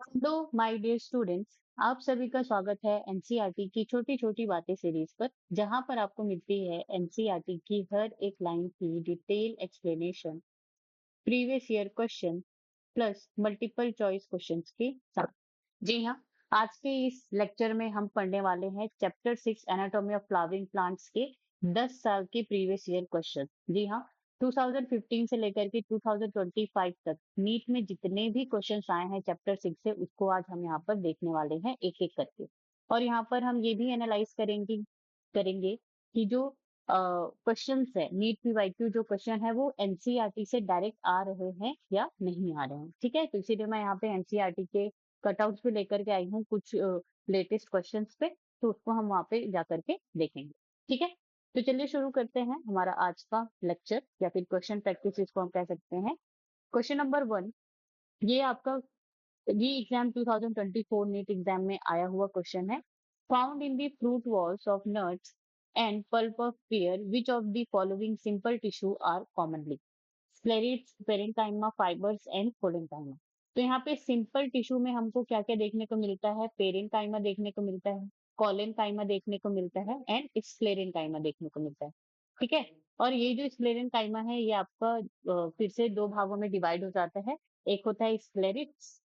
Hello my dear students. आप सभी का स्वागत है एनसीईआरटी की छोटी छोटी बातें सीरीज पर, जहां पर आपको मिलती है एनसीईआरटी की हर एक लाइन की detail explanation, previous year question plus multiple choice questions के साथ। जी हाँ, आज के इस लेक्चर में हम पढ़ने वाले हैं chapter 6 anatomy of flowering plants के 10 साल के प्रीवियस ईयर क्वेश्चन। जी हाँ, 2015 से लेकर के 2025 तक नीट में जितने भी क्वेश्चंस आए हैं चैप्टर 6 से, उसको आज हम यहाँ पर देखने वाले हैं एक एक करके। और यहाँ पर हम ये भी एनालाइज करेंगे करेंगे कि जो क्वेश्चंस है, नीट पीवाईक्यू जो क्वेश्चन है वो एनसीईआरटी से डायरेक्ट आ रहे हैं या नहीं आ रहे हैं। ठीक है, तो इसीलिए मैं यहाँ पे एनसीईआरटी के कटआउट्स भी लेकर के आई हूँ कुछ लेटेस्ट क्वेश्चंस पे, तो उसको हम वहाँ पे जा करके देखेंगे। ठीक है, तो चलिए शुरू करते हैं हमारा आज का लेक्चर, या फिर क्वेश्चन प्रैक्टिस इसको हम कह सकते हैं। क्वेश्चन नंबर 1, ये आपका री एग्जाम 2024 नीट एग्जाम में आया हुआ क्वेश्चन है। Found in the fruit walls of nuts and pulp of pear which of the following simple tissue are commonly sclereids, parenchyma, fibres and collenchyma. तो यहाँ पे सिंपल टिश्यू में हमको क्या क्या देखने को मिलता है? पेरेंकाइमा देखने को मिलता है, कोलेंकाइमा देखने को मिलता है एंड स्क्लेरेंकाइमा देखने को मिलता है। ठीक है, और ये जो स्क्लेरेंकाइमा है ये आपका फिर से दो भागों में डिवाइड हो जाता है। एक होता है स्क्लेरिट्स,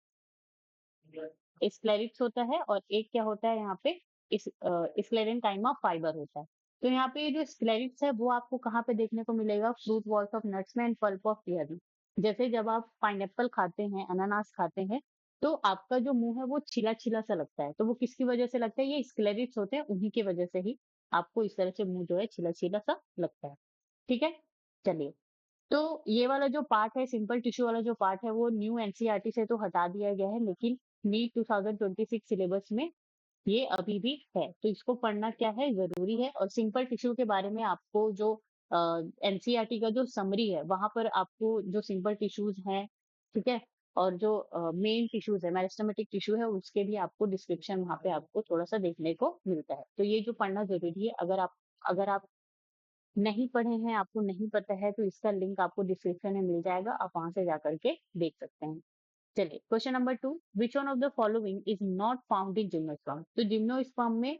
स्क्लेरिट्स होता है, और एक क्या होता है यहाँ पे इस स्क्लेरेंकाइमा फाइबर होता है। तो यहाँ पे जो स्क्लेरिट्स है वो आपको कहाँ पे देखने को मिलेगा? फ्रूट वॉल्स ऑफ नट्स में एंड पल्प ऑफ पेयर में। जैसे जब आप पाइनएप्पल खाते हैं, अनानास खाते हैं, तो आपका जो मुंह है वो छिला छिला सा लगता है। तो वो किसकी वजह से लगता है? ये स्क्लेरिट्स होते हैं, उन्हीं की वजह से ही आपको इस तरह से मुंह जो है छिला छिला सा लगता है। ठीक है, चलिए, तो ये वाला जो पार्ट है, सिंपल टिश्यू वाला जो पार्ट है, वो न्यू एनसीईआरटी से तो हटा दिया गया है, लेकिन नीट 2026 सिलेबस में ये अभी भी है। तो इसको पढ़ना क्या है, जरूरी है। और सिंपल टिश्यू के बारे में आपको जो एनसीईआरटी का जो समरी है, वहां पर आपको जो सिंपल टिश्यूज हैं, ठीक है, और जो मेन टिश्यूज है, मेरिस्टेमेटिक टिश्यू है, उसके भी आपको डिस्क्रिप्शन वहां पे आपको थोड़ा सा देखने को मिलता है। तो ये जो पढ़ना जरूरी है, अगर आप नहीं पढ़े हैं, आपको नहीं पता है, तो इसका लिंक आपको डिस्क्रिप्शन में मिल जाएगा, आप वहां से जाकर के देख सकते हैं। चलिए, question number 2, which one of the following is not found in gymnosperm. तो जिम्नोस्पर्म में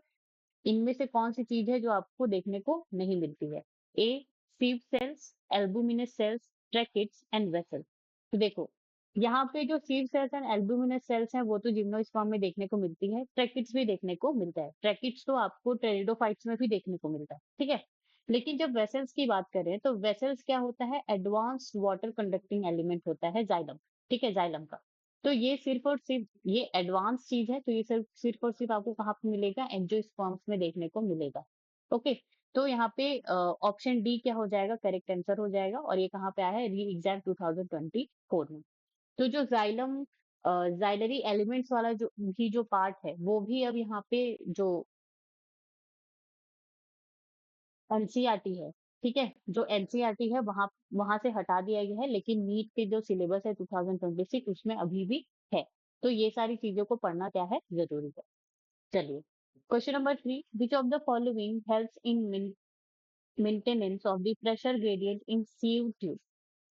इनमें से कौन सी चीज है जो आपको देखने को नहीं मिलती है? A, sieve cells, albuminous cells, tracheids and vessels. तो देखो, यहाँ पे जो sieve cells and albuminous cells हैं वो तो जिम्नोस्पर्म में देखने को मिलती है, ट्रैकिट्स भी देखने को मिलता है। ट्रैकिट्स तो आपको टेरिडोफाइट्स में भी देखने को मिलता है। ठीक है, लेकिन जब वेसल्स की बात करें तो वेसल्स क्या होता है? एडवांस्ड वाटर कंडक्टिंग एलिमेंट होता है जाइलम। ठीक है, जाइलम का। तो ये सिर्फ और सिर्फ ये एडवांस चीज है, तो ये सिर्फ सिर्फ और सिर्फ आपको कहाँ पे मिलेगा? एंजियोस्पर्म्स में देखने को मिलेगा। ओके, तो यहाँ पे ऑप्शन डी क्या हो जाएगा? करेक्ट आंसर हो जाएगा। और ये कहाँ पे आया है? री एग्जाम 2024 में। तो जो जाइलम जाइलरी एलिमेंट्स वाला जो पार्ट है, वो भी अब यहाँ पे जो एनसीईआरटी है, ठीक है, जो एनसीईआरटी है वहां वहां से हटा दिया गया है, लेकिन नीट के जो सिलेबस है 2026 उसमें अभी भी है। तो ये सारी चीजों को पढ़ना क्या है? जरूरी है। चलिए, question number 3, which of the following helps in maintenance of the pressure gradient in sieve tube.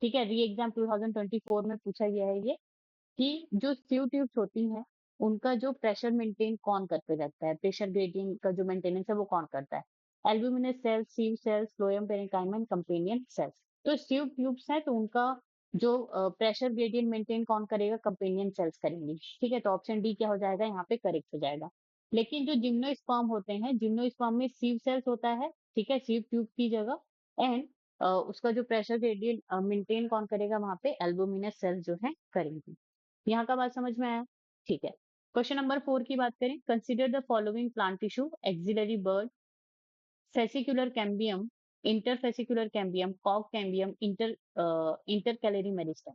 ठीक है, री एग्जाम 2024 में पूछा गया है ये, कि जो सीव ट्यूब्स होती हैं उनका जो प्रेशर मेंटेन कौन करके रखता है? प्रेशर ग्रेडियंट का जो मेंटेनेंस है वो कौन करता है? Albuminous cells, sieve cells, phloem parenchyma, companion cells. तो सीव ट्यूब्स हैं तो उनका जो प्रेशर ग्रेडियंट मेंटेन कौन करेगा? कंपेनियन सेल्स करेंगे। ठीक है, तो ऑप्शन डी क्या हो जाएगा? यहाँ पे करेक्ट हो जाएगा। लेकिन जो जिम्नोस्पर्म होते हैं, जिम्नोस्पर्म में सीव सेल्स होता है, ठीक है, सीव ट्यूब की जगह। एंड उसका जो प्रेशर ग्रेडियंट मेंटेन कौन करेगा? वहां पे एल्ब्यूमिनस सेल्स जो है करेंगे। यहाँ का बात समझ में आया? ठीक है, क्वेश्चन नंबर 4 की बात करें। Consider the following plant tissue: axillary bud, fascicular cambium, interfascicular cambium, कॉक cambium, intercalary meristem.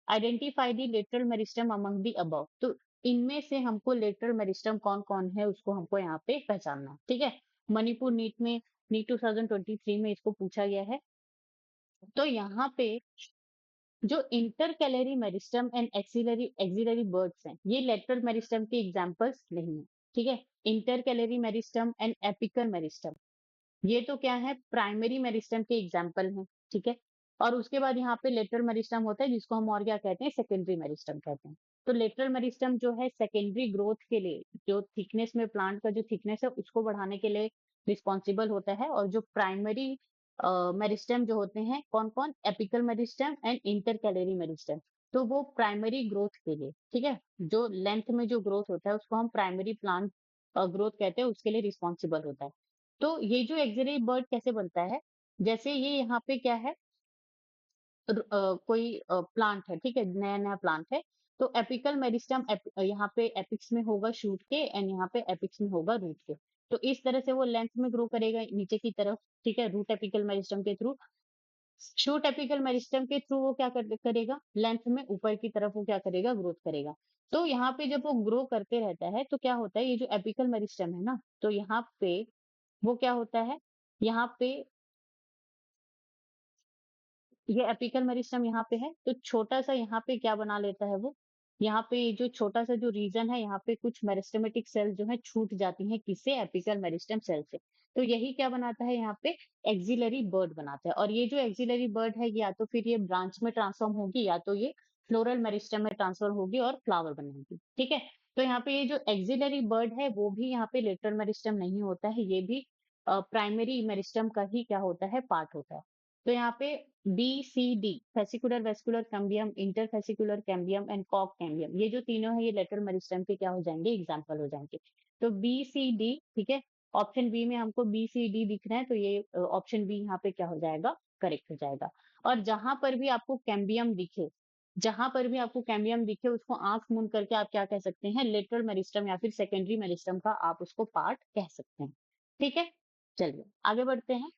Identify the lateral meristem among the above. तो इनमें से हमको लेटरल मेरिस्टम कौन कौन है उसको हमको यहाँ पे पहचानना है। ठीक है, मणिपुर नीट 2023 में इसको पूछा गया है। तो यहाँ पे जो intercalary meristem and axillary birds हैं, ये लेटरल मेरिस्टम के एग्जांपल्स नहीं है। ठीक है, intercalary meristem and apical meristem, ये तो क्या है? प्राइमरी मेरिस्टम के एग्जांपल हैं। ठीक है, और उसके बाद यहाँ पे लेटरल मेरिस्टम होता है, जिसको हम और क्या कहते हैं, सेकेंडरी मेरिस्टम कहते हैं। तो लेटरल मेरिस्टम जो है सेकेंडरी ग्रोथ के लिए, जो थिकनेस में प्लांट का जो थिकनेस है उसको बढ़ाने के लिए रिस्पॉन्सिबल होता है। और जो प्राइमरी मेरिस्टम जो होते हैं कौन कौन, apical meristem and intercalary meristem, तो वो प्राइमरी ग्रोथ के लिए, ठीक है, जो लेंथ में जो ग्रोथ होता है उसको हम प्राइमरी प्लांट ग्रोथ कहते हैं, उसके लिए रिस्पॉन्सिबल होता है। तो ये जो एक्सिलरी बर्ड कैसे बनता है, जैसे ये यहाँ पे क्या है, कोई प्लांट है, ठीक है, नया नया प्लांट है, तो एपिकल मेरिस्टम यहाँ पे एपिक्स में होगा शूट के, एंड यहाँ पे एपिक्स में होगा रूट के। तो इस तरह से वो लेंथ में ग्रो करेगा नीचे की तरफ, ठीक है, रूट एपिकल मेरिस्टम के थ्रू। शूट एपिकल मेरिस्टम के थ्रू वो क्या करेगा, लेंथ में ऊपर की तरफ वो क्या करेगा, ग्रोथ करेगा। तो यहाँ पे जब वो ग्रो करते रहता है तो क्या होता है, ये जो एपिकल मेरिस्टम है ना, तो यहाँ पे वो क्या होता है, यहाँ पे ये एपिकल मेरिस्टम यहाँ पे है, तो छोटा सा यहाँ पे क्या बना लेता है वो, यहाँ पे ये जो छोटा सा जो रीजन है, यहाँ पे कुछ मेरिस्टेमेटिक सेल जो है छूट जाती हैं, किससे, एपिकल मेरिस्टम सेल से। तो यही क्या बनाता है, यहाँ पे एक्सिलरी बर्ड बनाता है। और ये जो एक्सिलरी बर्ड है, या तो फिर ये ब्रांच में ट्रांसफॉर्म होगी, या तो ये फ्लोरल मेरिस्टम में ट्रांसफर होगी और फ्लावर बनाएगी, ठीक है। तो यहाँ पे ये जो एक्सिलरी बर्ड है वो भी यहाँ पे लेटरल मेरिस्टम नहीं होता है, ये भी प्राइमरी मेरिस्टम का ही क्या होता है, पार्ट होता है। तो यहाँ पे BCD, fascicular vascular cambium, interfascicular cambium and कॉक कैम्बियम, ये जो तीनों है ये लेटरल मेरिस्टम के क्या हो जाएंगे, एग्जाम्पल हो जाएंगे। तो BCD, ठीक है, ऑप्शन बी में हमको BCD दिख रहा है, तो ये ऑप्शन बी यहाँ पे क्या हो जाएगा, करेक्ट हो जाएगा। और जहां पर भी आपको कैम्बियम दिखे, जहां पर भी आपको कैम्बियम दिखे, उसको आंख मूंद करके आप क्या कह सकते हैं, लेटरल मेरिस्टम या फिर सेकेंडरी मेरिस्टम का आप उसको पार्ट कह सकते हैं, ठीक है। चलिए आगे बढ़ते हैं।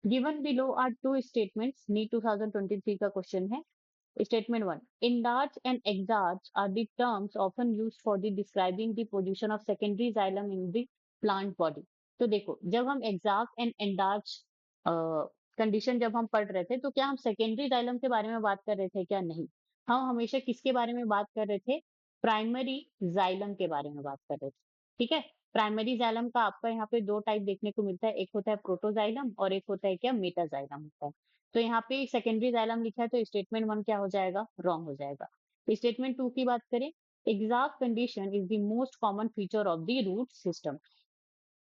Given below are two statements, NEET 2023 का क्वेश्चन है। Statement 1. Enlarge and exarch are the terms often used for the describing the position of secondary xylem in the plant body. तो देखो, जब हम exarch and enlarge कंडीशन जब हम पढ़ रहे थे, तो क्या हम सेकेंडरी जाइलम के बारे में बात कर रहे थे क्या, नहीं। हम हमेशा किसके बारे में बात कर रहे थे, प्राइमरी जाइलम के बारे में बात कर रहे थे, ठीक है। प्राइमरी जाइलम का आपका यहाँ पे दो टाइप देखने को मिलता है, एक होता है प्रोटोजाइलम और एक होता है क्या, मेटाजाइलम होता है। तो यहाँ पे सेकेंडरी जाइलम लिखा है, तो स्टेटमेंट 1 क्या हो जाएगा, रॉन्ग हो जाएगा। स्टेटमेंट 2 की बात करें, exact condition is the most common feature of the root system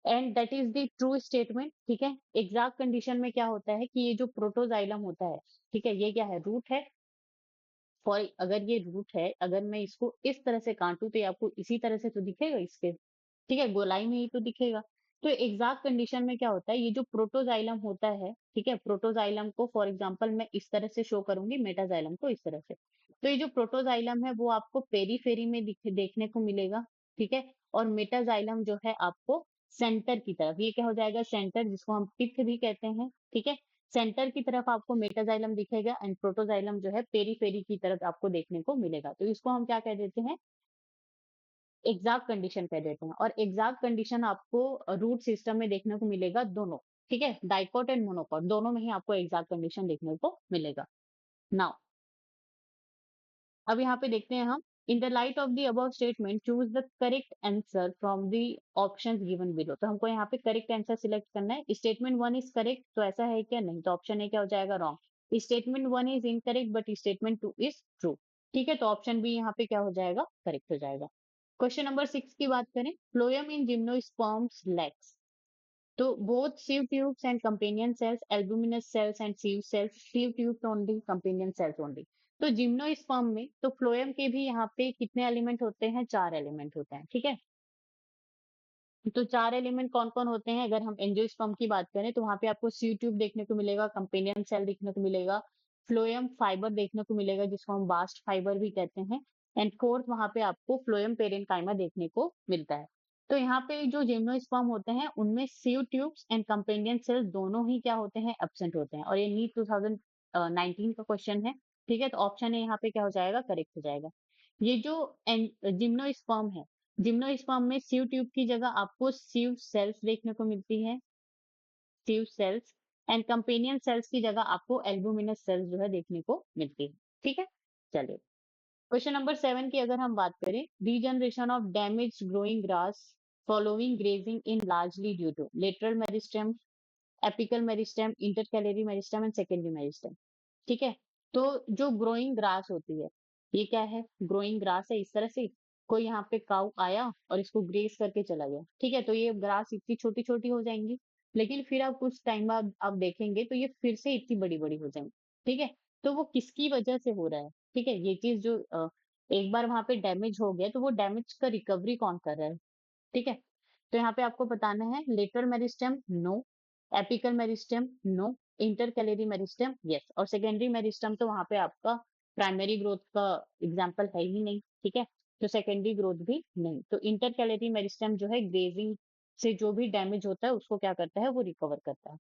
and that is the true statement, ठीक है। एग्जैक्ट कंडीशन में क्या होता है कि ये जो प्रोटोजाइलम होता है, ठीक है, ये क्या है, रूट है। फॉर अगर ये रूट है, अगर मैं इसको इस तरह से काटूं तो ये आपको इसी तरह से तो दिखेगा इसके, ठीक है, गोलाई में ही तो दिखेगा। तो एग्जैक्ट कंडीशन में क्या होता है, ये जो प्रोटोजाइलम होता है, ठीक है, प्रोटोजाइलम को फॉर एग्जांपल मैं इस तरह से शो करूंगी, मेटाजाइलम को इस तरह से। तो ये जो प्रोटोजाइलम है वो आपको पेरीफेरी में देखने को मिलेगा, ठीक है। और मेटाजाइलम जो है आपको सेंटर की तरफ, ये क्या हो जाएगा, सेंटर, जिसको हम पिथ भी कहते हैं, ठीक है। सेंटर की तरफ आपको मेटाजाइलम दिखेगा एंड प्रोटोजाइलम जो है पेरीफेरी की तरफ आपको देखने को मिलेगा। तो इसको हम क्या कह देते हैं, एग्जैक्ट कंडीशन कह देते हैं। और एग्जैक्ट कंडीशन आपको रूट सिस्टम में देखने को मिलेगा दोनों, ठीक है, डाइकोट एंड मोनोकोट दोनों में ही आपको एग्जैक्ट कंडीशन देखने को मिलेगा। नाउ अब यहाँ पे देखते हैं हम, इन the light of the above statement choose the correct answer from the options given below. तो हमको यहाँ पे करेक्ट आंसर सिलेक्ट करना है। स्टेटमेंट 1 इज करेक्ट, तो ऐसा है क्या, नहीं, तो ऑप्शन ए क्या हो जाएगा, wrong. Statement 1 is incorrect but statement 2 is true, ठीक है, तो ऑप्शन बी यहाँ पे क्या हो जाएगा, करेक्ट हो जाएगा। क्वेश्चन नंबर 6 की बात करें, फ्लोएम इन जिम्नोस्पर्म्स लैक्स, तो both sieve tubes and companion cells, albuminous cells and sieve tubes only, companion cells only। तो जिम्नोस्पर्म में तो फ्लोएम के भी यहाँ पे कितने एलिमेंट होते हैं, 4 एलिमेंट होते हैं, ठीक है। तो 4 एलिमेंट कौन कौन होते हैं, अगर हम एंजियोस्पर्म की बात करें तो वहां पे आपको सीव ट्यूब देखने को मिलेगा, कंपेनियन सेल देखने को मिलेगा, फ्लोएम फाइबर देखने को मिलेगा जिसको हम बास्ट फाइबर भी कहते हैं, एंड फोर्थ वहां पे आपको फ्लोएम पेरेन्काइमा देखने को मिलता है। तो यहाँ पे जो जिम्नोस्पर्म होते हैं उनमें sieve tubes and companion cell दोनों ही क्या होते हैं, एब्सेंट होते हैं। और ये नीट 2019 का क्वेश्चन है, ठीक है, तो ऑप्शन है यहाँ पे क्या हो जाएगा, करेक्ट हो जाएगा। ये जो जिम्नोस्पर्म है, जिम्नोस्पर्म में सीव ट्यूब की जगह आपको सीव सेल्स देखने को मिलती है, सीव सेल्स, एंड कंपेनियन सेल्स की जगह आपको एल्बुमिनस सेल्स जो है देखने को मिलती है, ठीक है। चलिए क्वेश्चन नंबर 7 की अगर हम बात करें, regeneration of damage growing grass following grazing in largely due to lateral meristem, apical meristem, intercalary meristem and secondary meristem. ठीक है? तो जो ग्रोइंग ग्रास होती है, ये क्या है? ग्रोइंग ग्रास है इस तरह से, कोई यहाँ पे काऊ आया और इसको ग्रेज़ करके चला गया, ठीक है? तो ये ग्रास इतनी छोटी-छोटी हो जाएँगी, लेकिन फिर आप कुछ टाइम बाद आप देखेंगे तो ये फिर से इतनी बड़ी-बड़ी हो जाएँगी, ठीक है? तो वो किसकी वजह से हो रहा है, ठीक है? ये चीज़ जो एक बार वहाँ पे डैमेज हो गया, तो वो डैमेज का रिकवरी कौन कर रहा है, ठीक है? तो यहाँ पे आपको बताना है lateral meristem no, apical meristem no, intercalary meristem yes और सेकेंडरी मेरिस्टेम तो वहाँ पे आपका प्राइमरी ग्रोथ का एग्जांपल है ही नहीं, ठीक है? तो सेकेंडरी ग्रोथ भी नहीं। तो इंटरकैलरी मेरिस्टेम जो है ग्रेजिंग से जो भी डैमेज होता है उसको क्या करता है वो रिकवर करता है।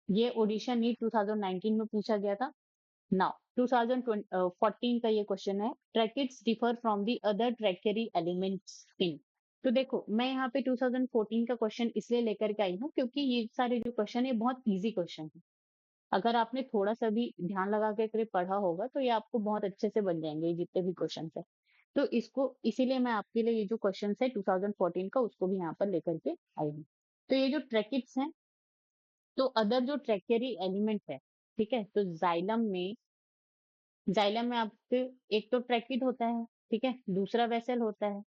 ये ऑडिशन नीट 2019 में पूछा गया था। नाउ 2014 का ये क्वेश्चन है tracheids differ from the other tracheary elements in. तो देखो मैं यहाँ पे 2014 का क्वेश्चन इसलिए लेकर के आई हूँ क्योंकि ये सारे जो क्वेश्चन है बहुत इजी क्वेश्चन है। अगर आपने थोड़ा सा भी ध्यान लगा के अगर पढ़ा होगा तो ये आपको बहुत अच्छे से बन जाएंगे ये जितने भी क्वेश्चन है। तो इसको इसीलिए मैं आपके लिए ये जो क्वेश्चन है 2014 का उसको भी यहाँ पर लेकर के आई हूँ। तो ये जो ट्रैकिड्स हैं तो अदर जो ट्रैकेरी एलिमेंट है, ठीक है? तो जाइलम में आपके एक तो ट्रैकिड होता है, ठीक है? दूसरा वेसल होता है,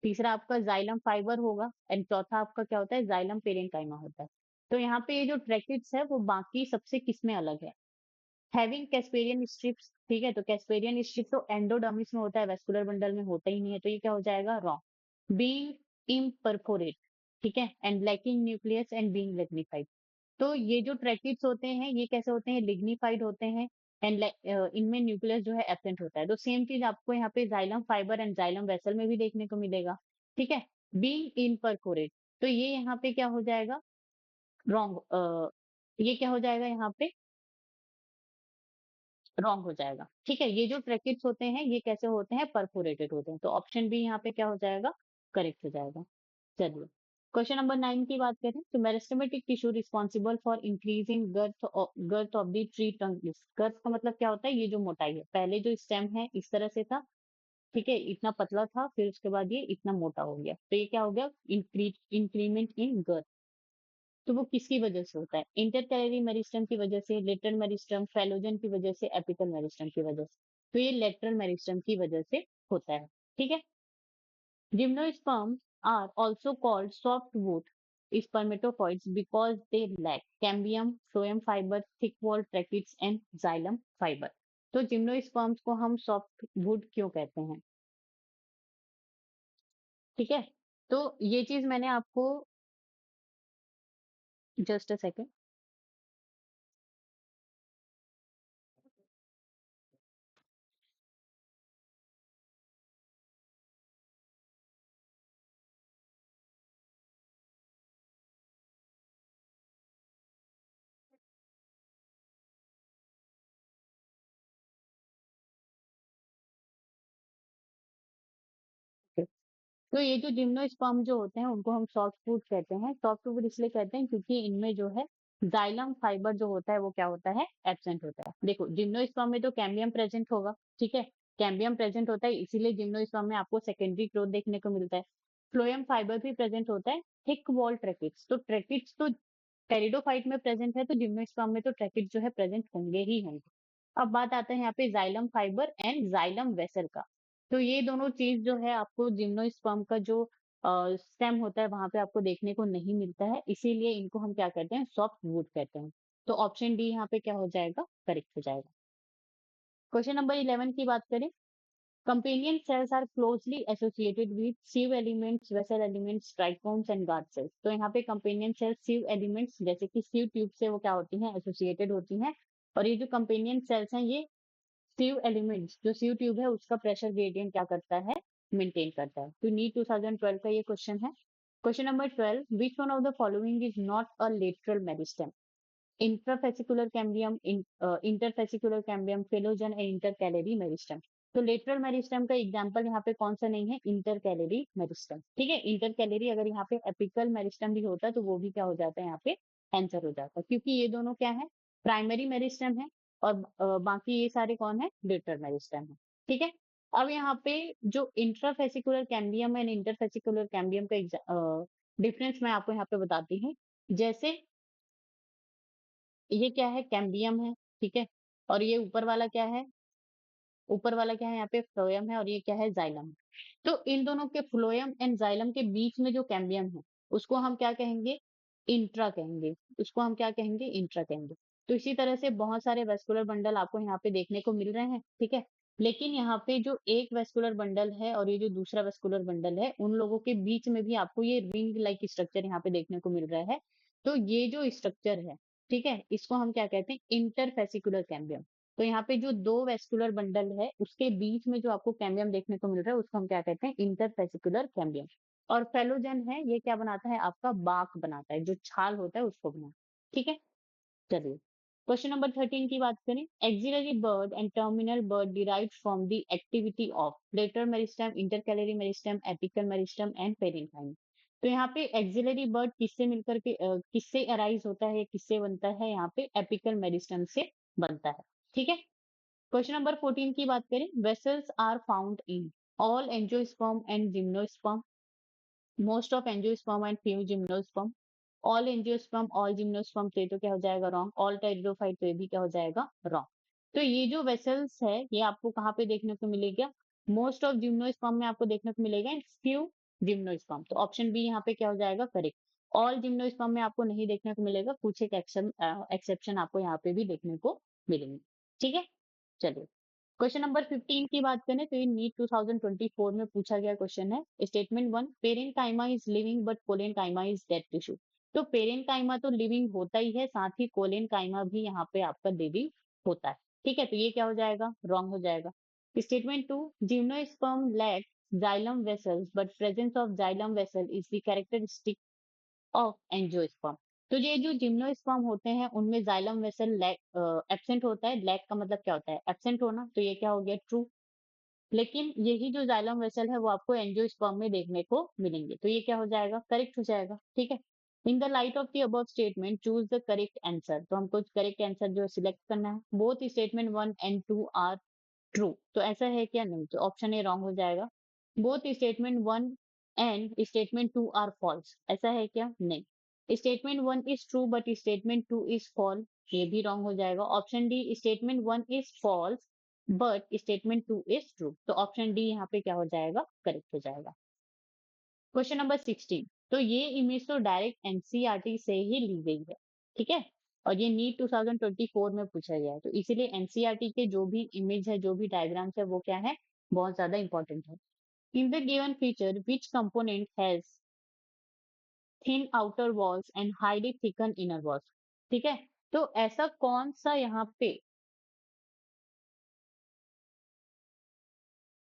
तीसरा आपका जाइलम फाइबर होगा एंड चौथा आपका क्या होता है जाइलम पेरेंकाइमा होता है। तो यहाँ पे ये जो ट्रैकिड्स है वो बाकी सबसे किसमें अलग है? हैविंग कैस्पेरियन स्ट्रिप्स, ठीक है? तो कैस्पेरियन स्ट्रिप तो एंडोडर्मिस में होता है, वेस्कुलर बंडल में होता ही नहीं है, तो ये क्या हो जाएगा? रॉन्ग। बीइंग इम्परफोरेट, ठीक है? And lacking nucleus and being lignified. तो ये जो ट्रैकिड्स होते हैं ये कैसे होते हैं? लिग्निफाइड होते हैं एंड इनमें न्यूक्लियस जो है एब्सेंट होता है। तो सेम चीज आपको यहाँ पे xylem fibre and xylem vessel में भी देखने को मिलेगा, ठीक है? बीइंग इम्परफोरेट, तो ये यहाँ पे क्या हो जाएगा? रॉन्ग। ये क्या हो जाएगा यहाँ पे? रॉन्ग हो जाएगा, ठीक है? ये जो ट्रैकिड्स होते हैं ये कैसे होते हैं? परफोरेटेड होते हैं, तो ऑप्शन बी यहाँ पे क्या हो जाएगा? करेक्ट हो जाएगा। चलिए क्वेश्चन नंबर 9 की बात करें तो meristematic tissue responsible for increasing girth of the tree trunk. Girth का मतलब क्या होता है? ये जो मोटाई है, पहले जो स्टेम है इस तरह से था, ठीक है? इतना पतला था, फिर उसके बाद ये इतना मोटा हो गया, तो ये क्या हो गया? Increment in girth. तो वो किसकी वजह से होता है? इंटरकैलरी मेरिस्टम की वजह से, लेटरल मेरिस्टम, फेलोजन की वजह से, एपिकल मेरिस्टम की वजह से। तो ये लेटरल मेरिस्टम की वजह से होता है, ठीक है? Gymnosperms are also called softwood spermatophores because they lack cambium, phloem fiber, thick wall tracheids and xylem fiber. तो जिम्नोस्पर्म्स को हम सॉफ्ट वुड क्यों कहते हैं? ठीक है? तो ये चीज मैंने आपको जस्ट अ सेकेंड। तो ये जो जिम्नोस्पर्म जो होते हैं उनको हम सॉफ्ट वुड कहते हैं। सॉफ्ट वुड इसलिए कहते हैं क्योंकि इनमें जो है जाइलम फाइबर जो होता है वो क्या होता है? एब्सेंट होता है। देखो जिम्नोस्पर्म में तो कैम्बियम प्रेजेंट होगा, ठीक है? कैम्बियम प्रेजेंट होता है इसीलिए जिम्नोस्पर्म में आपको सेकेंडरी ग्रोथ देखने को मिलता है। फ्लोएम फाइबर भी प्रेजेंट होता है, थिक वॉल ट्रैकिड्स, तो ट्रैकिड्स तो टेरिडोफाइट में प्रेजेंट है, तो जिम्नोस्पर्म में तो ट्रैकिड्स जो है प्रेजेंट होंगे ही होंगे। अब बात आता है यहाँ पे xylem fibre and xylem vessel का। तो ये दोनों चीज जो है आपको जिम्नोस्पर्म का जो स्टेम होता है वहां पे आपको देखने को नहीं मिलता है, इसीलिए इनको हम क्या कहते हैं? सॉफ्ट वुड कहते हैं। तो ऑप्शन डी यहाँ पे क्या हो जाएगा? करेक्ट हो जाएगा। क्वेश्चन नंबर 11 की बात करें, companion cells are closely associated with sieve elements, vessel elements, trichomes and guard cells. तो यहाँ पे कंपेनियन सेल्स सिव एलिमेंट्स जैसे कि सिव ट्यूब से वो क्या होती हैं? एसोसिएटेड होती हैं। और ये जो कंपेनियन सेल्स हैं ये सिव एलिमेंट्स जो सिव ट्यूब है उसका प्रेशर ग्रेडियंट क्या करता है? मेंटेन करता है। तो नीट 2012 का ये क्वेश्चन है। Question number 12, which one of the following is not a lateral meristem? Intrafascicular cambium, interfascicular cambium, phellogen and intercalary meristem. तो लेटरल मेरिस्टेम का एग्जांपल यहाँ पे कौन सा नहीं है? इंटरकैलरी मेरिस्टेम, ठीक है? इंटरकैलरी अगर यहाँ पे एपिकल मेरिस्टेम भी होता तो वो भी क्या हो जाता है? यहाँ पे आंसर हो जाता, क्योंकि ये दोनों क्या है? प्राइमरी मेरिस्टेम है और बाकी ये सारे कौन है? लेटरल मेरिस्टेम है, ठीक है? अब यहाँ पे जो intrafascicular cambium and interfascicular cambium का डिफरेंस मैं आपको यहाँ पे बताती हूँ। जैसे ये क्या है? कैम्बियम है, ठीक है? और ये ऊपर वाला क्या है? ऊपर वाला क्या है? यहाँ पे फ्लोएम है और ये क्या है? जाइलम। तो इन दोनों के फ्लोएम एंड जाइलम के बीच में जो कैम्बियम है उसको हम क्या कहेंगे? इंट्रा कहेंगे। उसको हम क्या कहेंगे? इंट्रा कहेंगे। तो इसी तरह से बहुत सारे वेस्कुलर बंडल आपको यहाँ पे देखने को मिल रहे हैं, ठीक है। लेकिन यहाँ पे जो एक वेस्कुलर बंडल है और ये जो दूसरा वेस्कुलर बंडल है, उन लोगों के बीच में भी आपको ये रिंग लाइक स्ट्रक्चर यहाँ पे देखने को मिल रहा है। तो ये जो स्ट्रक्चर है, ठीक है, इसको हम क्या कहते हैं? Interfascicular cambium. तो यहाँ पे जो दो वेस्कुलर बंडल है उसके बीच में जो आपको कैम्बियम देखने को मिल रहा है उसको हम क्या कहते हैं? Interfascicular cambium. और फेलोजन है, ये क्या बनाता है? आपका बाक बनाता है, जो छाल होता है उसको बनाता है, ठीक है। चलिए, क्वेश्चन नंबर 13 की बात करें। Axillary bud and terminal bud derive from the activity of lateral meristem, intercalary meristem, apical meristem and parenchyma. तो यहाँ पे एक्सिलरी बर्ड किससे मिलकर के किससे अराइज होता है, किससे बनता है? यहाँ पे एपिकल मेरिस्टेम से बनता है, ठीक है। क्वेश्चन नंबर 14 की बात करें। Vessels are found in all angiosperm and gymnosperm, most of angiosperm and few gymnosperm, all angiosperm, all gymnosperm. तो ये तो क्या हो जाएगा? रॉन्ग। ऑल टेरिडोफाइट, तो ये भी क्या हो जाएगा? रॉन्ग। तो ये जो वेसल्स है ये आपको कहाँ पे देखने को मिलेगा? मोस्ट ऑफ जिम्नोस्पर्म में आपको देखने को मिलेगा, फ्यू जिम्नोस्पर्म। तो ऑप्शन बी यहाँ पे क्या हो जाएगा? करेक्ट। ऑल जिम्नोस्पर्म में आपको नहीं देखने को मिलेगा, कुछ एक एक्सेप्शन आपको यहाँ पे भी देखने को मिलेंगे, ठीक है। चलिए, क्वेश्चन नंबर 15 की बात करें तो ये नीट 2024 में पूछा गया क्वेश्चन है। Statement 1, parenchyma is living but collenchyma is dead tissue. तो पेरेन्काइमा तो लिविंग होता ही है, साथ ही कोलेनकाइमा भी यहाँ पे आपका लिविंग होता है, ठीक है। तो ये क्या हो जाएगा? रॉन्ग हो जाएगा। Statement 2, gymnosperm lack xylem vessels but presence of xylem vessel is the characteristic of angiosperm. तो ये जो जिम्नोस्पर्म होते हैं उनमें जाइलम वेसल एब्सेंट होता है। लैक का मतलब क्या होता है? एब्सेंट होना। तो ये क्या हो गया? ट्रू। लेकिन यही जो जाइलम वेसल है वो आपको एंजियोस्पर्म में देखने को मिलेंगे। तो ये क्या हो जाएगा? करेक्ट हो जाएगा, ठीक है। In the light of the above statement choose the correct answer. तो हमको करेक्ट आंसर जो सिलेक्ट करना है। Both statement 1 and 2 are true. तो ऐसा है क्या? नहीं। तो ऑप्शन ए रॉन्ग हो जाएगा। Both statement 1 and statement 2 are false. ऐसा है क्या? नहीं। Statement 1 is true but statement 2 is false. ये भी रॉन्ग हो जाएगा। Option D, statement 1 is false but statement 2 is true. तो ऑप्शन डी यहाँ पे क्या हो जाएगा? करेक्ट हो जाएगा। Question number 16। तो ये इमेज तो डायरेक्ट एनसीईआरटी से ही ली गई है, ठीक है। और ये नीट 2024 में पूछा गया है, तो इसीलिए एनसीईआरटी के जो भी इमेज है, जो भी डायग्राम्स है, वो क्या है? बहुत ज्यादा इंपॉर्टेंट है। In the given feature which component has thin outer walls and highly thicken inner walls, ठीक है। तो ऐसा कौन सा यहाँ पे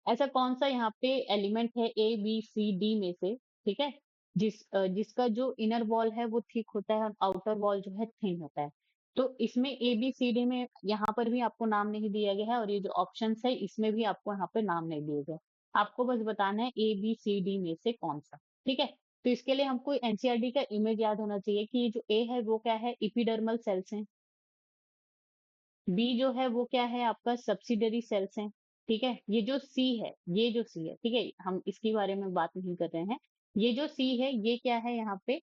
ऐसा कौन सा यहाँ पे एलिमेंट है ए बी सी डी में से, ठीक है, जिसका जो इनर वॉल है वो थिक होता है और आउटर वॉल जो है थिन होता है। तो इसमें ए बी सी डी में यहाँ पर भी आपको नाम नहीं दिया गया है और ये जो ऑप्शन है इसमें भी आपको यहाँ पे नाम नहीं दिए गए। आपको बस बताना है ए बी सी डी में से कौन सा, ठीक है। तो इसके लिए हमको एनसीईआरटी का इमेज याद होना चाहिए कि ये जो ए है वो क्या है? इपिडर्मल सेल्स है। बी जो है वो क्या है? आपका सब्सिडरी सेल्स है, ठीक है। ये जो सी है, ये जो सी है, ठीक है, हम इसके बारे में बात नहीं कर रहे हैं। ये जो सी है ये क्या है? यहाँ पे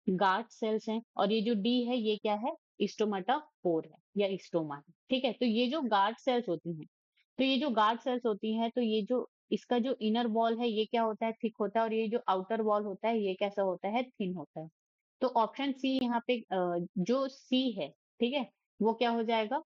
गार्ड सेल्स हैं। और ये जो डी है ये क्या है? स्टोमाटाफोर है या स्टोमा है, ठीक है। तो ये जो गार्ड सेल्स होती हैं, तो ये जो गार्ड सेल्स होती हैं, तो ये जो इसका जो इनर वॉल है ये क्या होता है? थिक होता है। और ये जो आउटर वॉल होता है ये कैसा होता है? थिन होता है। तो ऑप्शन सी यहाँ पे जो सी है, ठीक है, वो क्या हो जाएगा?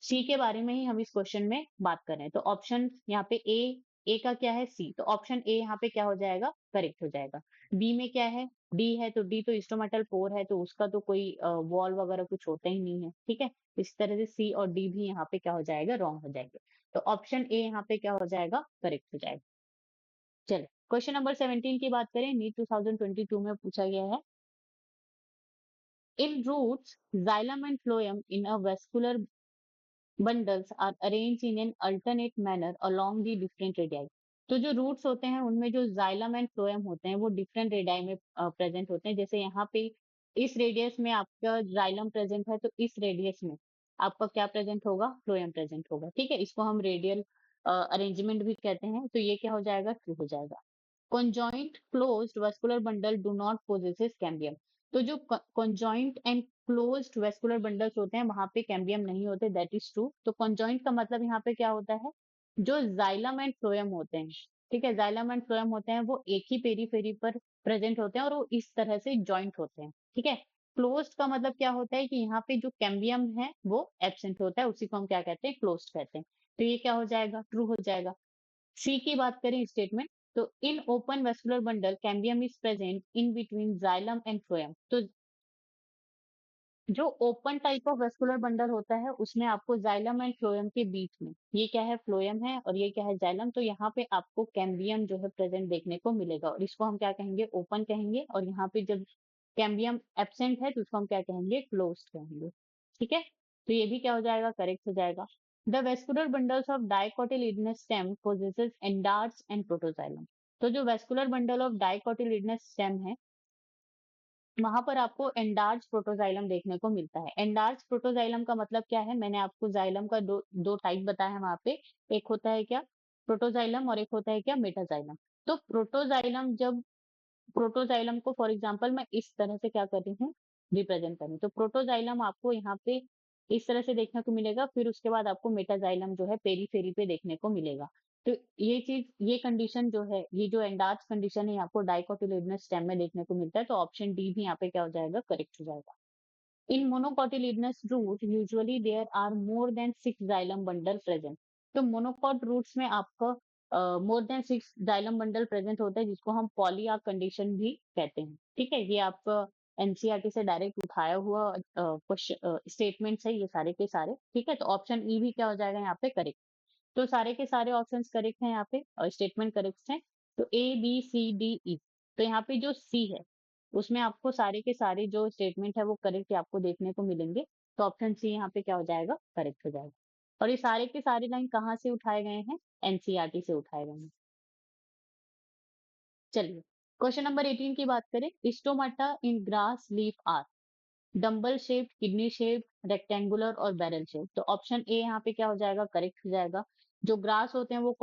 सी के बारे में ही हम इस क्वेश्चन में बात कर रहे हैं। तो ऑप्शन यहाँ पे ए का क्या है? सी। तो ऑप्शन ए यहाँ पे क्या हो जाएगा? करेक्ट हो जाएगा। बी में क्या है? डी है। तो डी तो स्टोमेटल पोर है, तो उसका तो कोई वॉल वगैरह कुछ होता ही नहीं है, ठीक है। इस तरह से सी और डी भी यहाँ पे क्या हो जाएगा? रॉन्ग हो जाएंगे। तो ऑप्शन ए यहाँ पे क्या हो जाएगा? करेक्ट हो जाएगा। चलिए, क्वेश्चन नंबर 17 की बात करें। नीट 2022 में पूछा गया है। इन roots, xylem and phloem in a vascular bundles are arranged in an alternate manner along the different radii। तो जो रूट्स होते हैं उनमें जो जाइलम एंड फ्लोएम होते हैं वो डिफरेंट रेडियाई में प्रेजेंट होते हैं। जैसे यहाँ पे इस रेडियस में आपका जाइलम प्रेजेंट है, तो इस रेडियस में आपका क्या प्रेजेंट होगा? फ्लोएम प्रेजेंट होगा, ठीक है। इसको हम रेडियल अरेंजमेंट भी कहते हैं। तो ये क्या हो जाएगा? ट्रू हो जाएगा। Conjoint closed vascular bundle do not possesses cambium। तो जो conjoint and closed vascular bundles होते हैं वहां पे कैम्बियम नहीं होते, दैट इज ट्रू। तो कॉन्जॉइंट का मतलब यहाँ पे क्या होता है, जो जाइलम एंड फ्लोएम होते हैं, ठीक है, जाइलम एंड फ्लोएम होते हैं वो एक ही पेरीफेरी पर प्रेजेंट होते हैं और वो इस तरह से जॉइंट होते हैं, ठीक है। क्लोज्ड का मतलब क्या होता है कि यहाँ पे जो कैम्बियम है वो एब्सेंट होता है, उसी को हम क्या कहते हैं, क्लोज्ड कहते हैं। तो ये क्या हो जाएगा, ट्रू हो जाएगा। सी की बात करें स्टेटमेंट, तो in open vascular bundle cambium is present in between xylem and phloem. तो जो open type of vascular bundle होता है उसमें आपको जाइलम एंड फ्लोएम के बीच में, ये क्या है, फ्लोएम है और ये क्या है, जाइलम, तो यहाँ पे आपको कैम्बियम जो है प्रेजेंट देखने को मिलेगा और इसको हम क्या कहेंगे, ओपन कहेंगे। और यहाँ पे जब कैम्बियम एब्सेंट है तो उसको हम क्या कहेंगे, क्लोज्ड कहेंगे, ठीक है। तो ये भी क्या हो जाएगा, करेक्ट हो जाएगा। The vascular bundles of dicotyledonous stem possesses endarch and protoxylem. तो जो vascular bundle of dicotyledonous stem है वहां पर आपको एंडार्च प्रोटोजाइलम देखने को मिलता है। एंडार्च प्रोटोजाइलम का मतलब क्या है, मैंने आपको जाइलम का दो टाइप बताया है वहां पे। एक होता है क्या, प्रोटोजाइलम, और एक होता है क्या, मेटाजाइलम। तो प्रोटोजाइलम, जब प्रोटोजाइलम को फॉर एग्जांपल मैं इस तरह से क्या कर रही हूँ, रिप्रेजेंट कर रही हूँ, तो प्रोटोजाइलम आपको यहाँ पे इस तरह से देखने को मिलेगा, फिर उसके बाद आपको मेटाजाइलम जो है पेरीफेरी पे देखने को मिलेगा। तो ये चीज, ये कंडीशन जो है, ये जो एंडार्च कंडीशन है आपको डाइकोटिलिडनस स्टेम में देखने को मिलता है, तो ऑप्शन डी भी यहाँ पे क्या हो जाएगा, करेक्ट हो जाएगा। In monocotyledonous root, usually there are more than 6 xylem bundle present. तो मोनोकॉट रूट्स में आपका more than 6 xylem bundle present होता है, जिसको हम पॉलीआर्क कंडीशन भी कहते हैं, ठीक है। ये आपका एनसीईआरटी से डायरेक्ट उठाया हुआ स्टेटमेंट्स है ये सारे के सारे, ठीक है। तो ऑप्शन ई भी क्या हो जाएगा यहाँ पे, करेक्ट। तो सारे के सारे ऑप्शंस करेक्ट हैं यहाँ पे और स्टेटमेंट करेक्ट हैं। तो A B C D E, तो यहाँ पे जो सी है उसमें आपको सारे के सारे जो स्टेटमेंट है वो करेक्ट आपको देखने को मिलेंगे। तो ऑप्शन सी यहाँ पे क्या हो जाएगा, करेक्ट हो जाएगा। और ये सारे के सारे लाइन कहाँ से उठाए गए हैं, एनसीईआरटी से उठाए गए हैं। चलिए, क्वेश्चन नंबर 18 की बात करें, stomata in grass leaf are dumbbell shape, kidney shape, rectangular और बैरल शेप। तो ऑप्शन ए यहाँ पे क्या हो जाएगा, करेक्ट हो जाएगा। जो ग्रास होते हैं वो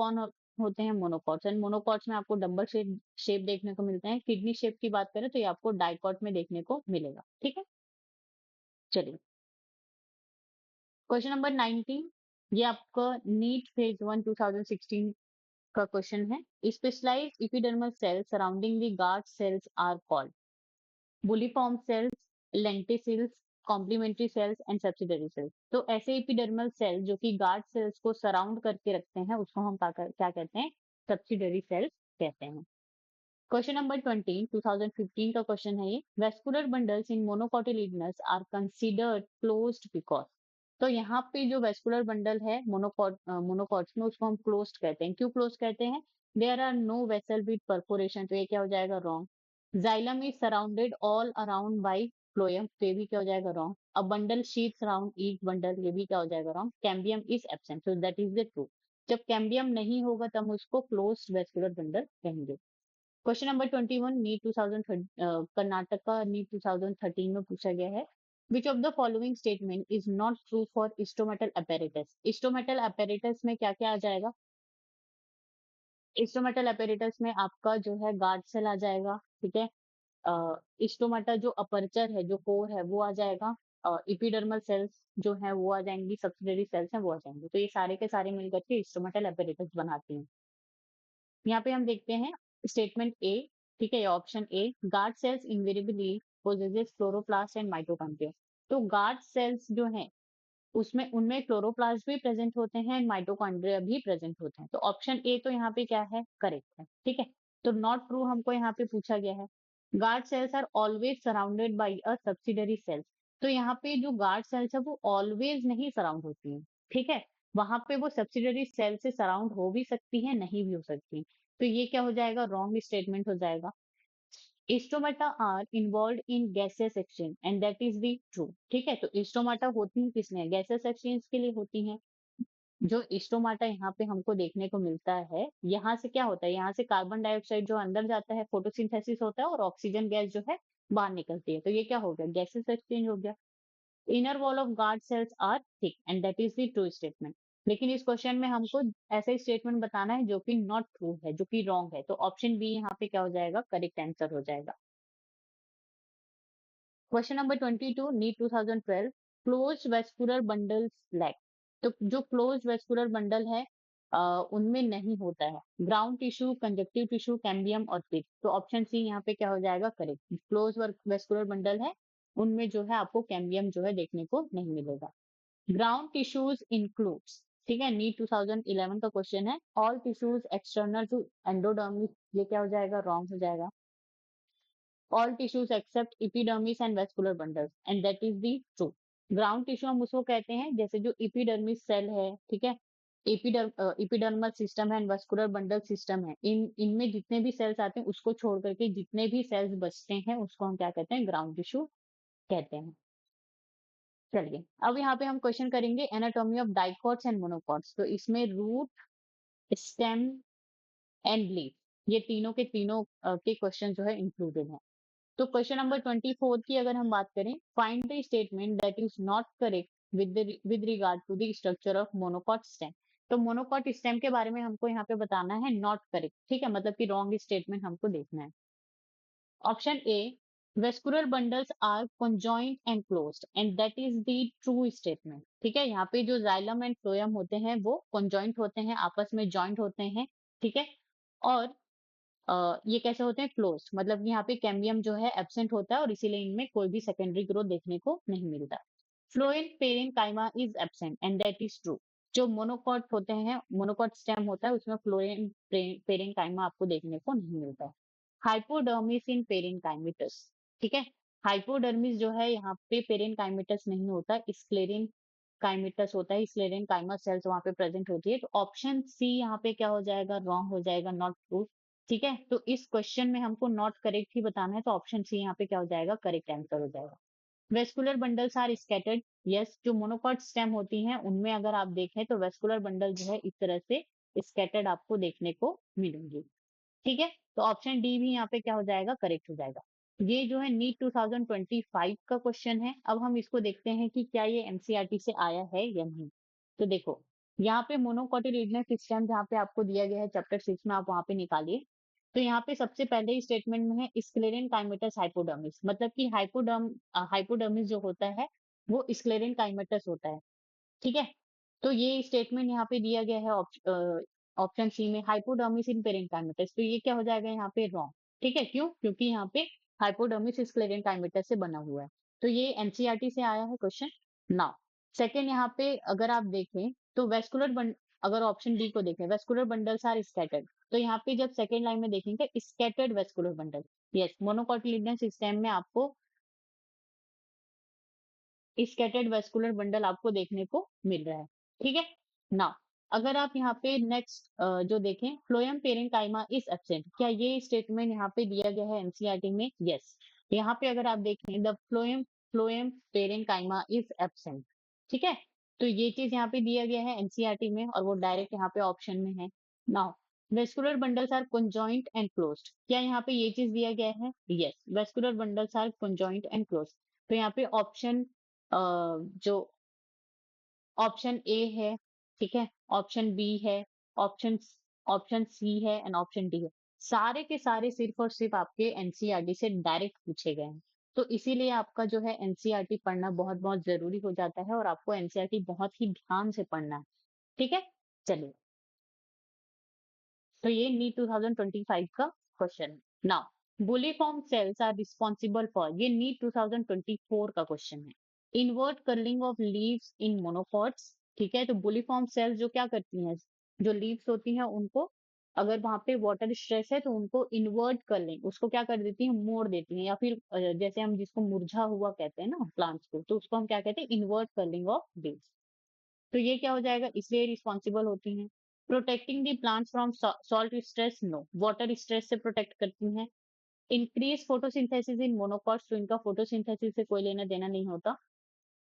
होते हैं, मोनोकॉट्स, एंड मोनोकॉट्स में आपको डम्बल शेप देखने को मिलते हैं। किडनी शेप की बात करें तो ये आपको डाइकॉट में देखने को मिलेगा, ठीक है। चलिए, क्वेश्चन नंबर 19, ये आपका नीट फेज 1 2016 का क्वेश्चन है। Specialised epidermal cells surrounding the guard cells are called bulliform cells, lenticels, complementary cells and subsidiary cells. तो ऐसे एपिडर्मल सेल जो कि गार्ड सेल्स को सराउंड करके रखते हैं उसको हम क्या कहते हैं, सब्सिडरी सेल्स कहते हैं। क्वेश्चन नंबर 20 2015 का क्वेश्चन है ये, vascular bundles in monocotyledons are considered closed because. तो यहाँ पे जो वेस्कुलर बंडल है मोनोकॉट्स में, उसको हम क्लोज्ड कहते हैं। क्यों क्लोज कहते हैं, there are no vessel with perforation, तो ये क्या हो जाएगा, wrong. Xylem is surrounded all around by phloem, तो ये भी क्या हो जाएगा, wrong. A bundle sheath around each bundle, ये भी क्या हो जाएगा, wrong. Cambium is absent, so that is the true. जब कैम्बियम नहीं होगा तब हम उसको क्लोज्ड वेस्कुलर बंडल कहेंगे। Question number 21 NEET 2000 Karnataka NEET 2013 में पूछा गया है, विच of the following statement is not true for stomatal apparatus। Stomatal apparatus में क्या क्या आ जाएगा, स्टोमेटल apparatus में आपका जो है गार्ड सेल आ जाएगा, ठीक है। स्टोमेटा जो अपर्चर है, जो कोर है वो आ जाएगा, इपिडर्मल सेल्स जो है वो आ जाएंगी, सब्सिडरी सेल्स हैं वो आ जाएंगे। तो ये सारे के सारे मिलकर के स्टोमेटल apparatus बनाती हैं। यहाँ पे हम देखते हैं स्टेटमेंट ए, ठीक है, option A, guard cells invariably possesses chloroplast and mitochondria. तो गार्ड सेल्स जो हैं उसमें उनमें क्लोरोप्लास्ट भी प्रेजेंट होते हैं, माइटोकॉन्ड्रिया भी प्रेजेंट होते हैं। तो ऑप्शन ए तो यहाँ पे क्या है, करेक्ट है, ठीक है। तो नॉट ट्रू हमको यहाँ पे पूछा गया है। Guard cells are always surrounded by a subsidiary cells. तो यहाँ पे जो गार्ड सेल्स है वो ऑलवेज नहीं सराउंड होती है, ठीक है। वहां पे वो सब्सिडरी सेल से सराउंड हो भी सकती है, नहीं भी हो सकती। तो ये क्या हो जाएगा, रॉन्ग स्टेटमेंट हो जाएगा। Stomata are involve in gases exchange and that is the true, ठीक है। तो स्टोमाटा होती है किसमें, गैसेस एक्सचेंज के लिए होती हैं। जो स्टोमाटा यहाँ पे हमको देखने को मिलता है, यहाँ से क्या होता है, यहाँ से कार्बन डाइऑक्साइड जो अंदर जाता है, फोटोसिंथेसिस होता है और ऑक्सीजन गैस जो है बाहर निकलती है। तो ये क्या हो गया, गैसेस एक्सचेंज हो गया। Inner wall of guard cells are thick and that is the true statement. लेकिन इस क्वेश्चन में हमको ऐसा स्टेटमेंट बताना है जो कि नॉट ट्रू है, जो कि रॉन्ग है। तो ऑप्शन बी यहाँ पे क्या हो जाएगा, करेक्ट आंसर हो जाएगा। Question number 22, NEET 2012, close vascular bundles lack. तो जो क्लोज वेस्कुलर बंडल है उनमें नहीं होता है ground tissue, conjunctive tissue, cambium और पिट। तो ऑप्शन सी यहाँ पे क्या हो जाएगा करेक्ट। क्लोज वेस्कुलर बंडल है, उनमें जो है आपको कैम्बियम जो है देखने को नहीं मिलेगा। ग्राउंड टिश्यूज इंक्लूड्स, ठीक है, नीट 2011 का क्वेश्चन है, all tissues external to endodermis. ये क्या हो जाएगा रॉन्ग हो जाएगा। all tissues except epidermis and vascular bundles, and that is the true। Ground tissue हम उसको कहते हैं जैसे जो इपिडर्मिस सेल है, ठीक है, इपिडर्मल सिस्टम है एंड वस्कुलर बंडल सिस्टम है, इनमें जितने भी सेल्स आते हैं उसको छोड़ करके जितने भी सेल्स बचते हैं उसको हम क्या कहते हैं ग्राउंड टिश्यू कहते हैं। चलिए अब यहाँ पे हम क्वेश्चन करेंगे anatomy of dicots and monocots. तो इसमें रूट, स्टेम एंड लीफ, ये तीनों के तीनों के क्वेश्चन जो है इंक्लूडेड है। तो क्वेश्चन नंबर 24 की अगर हम बात करें, find the statement that is not correct with regard to the structure of monocot stem. तो मोनोकॉट स्टेम के बारे में हमको यहाँ पे बताना है नॉट करेक्ट, ठीक है, मतलब कि रॉन्ग स्टेटमेंट हमको देखना है। Option A, vascular bundles are conjoined and closed and that is the true statement. ठीक है, यहाँ पे जो जाइलम एंड फ्लोएम होते हैं वो conjoined होते हैं, आपस में जॉइंट होते हैं, ठीक है, और ये कैसे होते हैं क्लोज, मतलब कि यहाँ पे कैम्बियम जो है एब्सेंट होता है और इसीलिए इनमें कोई भी सेकेंडरी ग्रोथ देखने को नहीं मिलता। Phloem parenchyma is absent and that is true. जो मोनोकॉट होते हैं, मोनोकॉट स्टेम होता है उसमें फ्लोएम पेरेन्काइमा आपको देखने को नहीं मिलता। हाइपोडर्मिस इन पेरेन्काइमिटस, ठीक है, हाइपोडर्मिस जो है यहाँ पे पेरेन्काइमिटस नहीं होता, स्क्लेरेन काइमिटस होता है, स्क्लेरेन काइमा सेल्स वहां पे प्रेजेंट होती है। तो ऑप्शन सी यहाँ पे क्या हो जाएगा रॉन्ग हो जाएगा, नॉट ट्रू। ठीक है, तो इस क्वेश्चन में हमको नॉट करेक्ट ही बताना है, तो ऑप्शन सी यहाँ पे क्या हो जाएगा करेक्ट आंसर हो जाएगा। Vascular bundles are scattered, yes, जो मोनोकॉट स्टेम होती हैं उनमें अगर आप देखें तो वेस्कुलर बंडल जो है इस तरह से स्कैटर्ड आपको देखने को मिलेंगे। ठीक है, तो ऑप्शन डी भी यहाँ पे क्या हो जाएगा करेक्ट हो जाएगा। ये जो है नीट 2025 का क्वेश्चन है। अब हम इसको देखते हैं कि क्या ये एनसीईआरटी से आया है या नहीं। तो देखो यहाँ पे मोनोकोटिलिडनस सिस्टम जहाँ पे आपको दिया गया है चैप्टर 6 में, आप वहाँ पे निकालिए। तो यहाँ पे सबसे पहले ही स्टेटमेंट में है स्क्लेरेन काइमेटस हाइपोडर्मिस, मतलब कि हाइपोडर्मिस जो होता है वो स्क्लेरेन काइमेटस होता है। ठीक है, तो ये स्टेटमेंट यहाँ पे दिया गया है ऑप्शन सी में, हाइपोडर्मिस इन पेरेन्काइमेटस। तो ये क्या हो जाएगा यहाँ पे रॉन्ग। ठीक है, क्यों, क्योंकि यहाँ पे हाइपोडर्मिस स्क्लेरेन्काइमेटस से बना हुआ है। तो ये एनसीईआरटी से आया है क्वेश्चन। नाउ सेकंड, यहाँ पे अगर आप देखें तो अगर ऑप्शन डी को देखें वेस्कुलर बंडल्स आर स्कैटर्ड, तो यहाँ पे जब सेकेंड लाइन में देखेंगे scattered vascular bundle, yes, monocotyledons system में आपको स्कैटर्ड वेस्कुलर बंडल आपको देखने को मिल रहा है। ठीक है, नाउ अगर आप यहाँ पे नेक्स्ट जो देखें फ्लोएम पेरेन्काइमा इज एब्सेंट, क्या ये स्टेटमेंट यहाँ पे दिया गया है एनसीईआरटी में? यस, यहाँ पे अगर आप देखें the phloem parenchyma is absent. ठीक है, तो ये चीज यहाँ पे दिया गया है एनसीईआरटी में और वो डायरेक्ट यहाँ पे ऑप्शन में है। Now vascular bundles are conjoined and closed, क्या यहाँ पे ये चीज दिया गया है? Yes, vascular bundles are conjoined and closed. तो यहाँ पे ऑप्शन जो ऑप्शन ए है, ठीक है, ऑप्शन बी है, ऑप्शन ऑप्शन सी है एंड ऑप्शन डी है, सारे के सारे सिर्फ और सिर्फ आपके एनसीईआरटी से डायरेक्ट पूछे गए हैं। तो इसीलिए आपका जो है एनसीईआरटी पढ़ना बहुत बहुत जरूरी हो जाता है और आपको एनसीईआरटी बहुत ही ध्यान से पढ़ना है। ठीक है, चलिए, तो ये नीट 2025 का क्वेश्चन है। Now bulliform cells are responsible for, ये नीट 2024 का क्वेश्चन है, inward curling of leaves in monocots. ठीक है, तो बुलिफॉर्म सेल्स जो क्या करती हैं, जो लीव्स होती हैं उनको अगर वहां पे वाटर स्ट्रेस है तो उनको इन्वर्ट कर्लिंग, उसको क्या कर देती है मोड़ देती हैं, या फिर जैसे हम जिसको मुरझा हुआ कहते हैं ना प्लांट्स को, तो उसको हम क्या कहते हैं इन्वर्ट कर्लिंग ऑफ लीव्स। तो ये क्या हो जाएगा, इसलिए रिस्पॉन्सिबल होती हैं। Protecting the plants from salt stress, no, water stress से प्रोटेक्ट करती हैं। इंक्रीज फोटोसिंथेसिस इन मोनोकॉट्स, तो इनका फोटोसिंथेसिस से कोई लेना देना नहीं होता।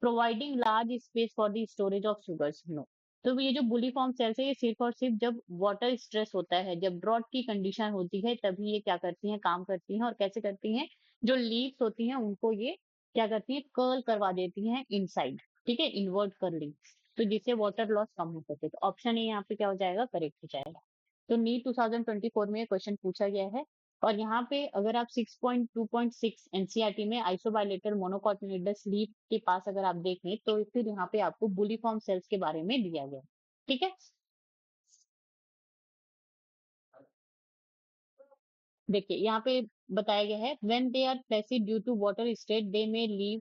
Providing large space for the storage of sugars, no. तो ये जो बुलिफॉर्म सेल्स है ये सिर्फ और सिर्फ जब वाटर स्ट्रेस होता है, जब ड्रॉट की कंडीशन होती है तभी ये क्या करती हैं काम करती हैं। और कैसे करती हैं, जो लीव्स होती हैं उनको ये क्या करती है कर्ल करवा देती हैं इनसाइड, ठीक है, इन्वर्ट कर्लिंग, तो जिससे वाटर लॉस कम हो सके। तो ऑप्शन ए यहाँ पे क्या हो जाएगा करेक्ट हो जाएगा। तो नीट 2024 में ये क्वेश्चन पूछा गया है, और यहाँ पे अगर आप 6.2.6 एनसीईआरटी में आइसोबायलेटरल मोनोकोटिलेडनस लीफ के पास अगर आप देखें तो फिर यहाँ पे आपको बुलिफॉर्म सेल्स के बारे में दिया गया है। ठीक है, देखिए यहाँ पे बताया गया है when they are flaccid due to water stress they में leave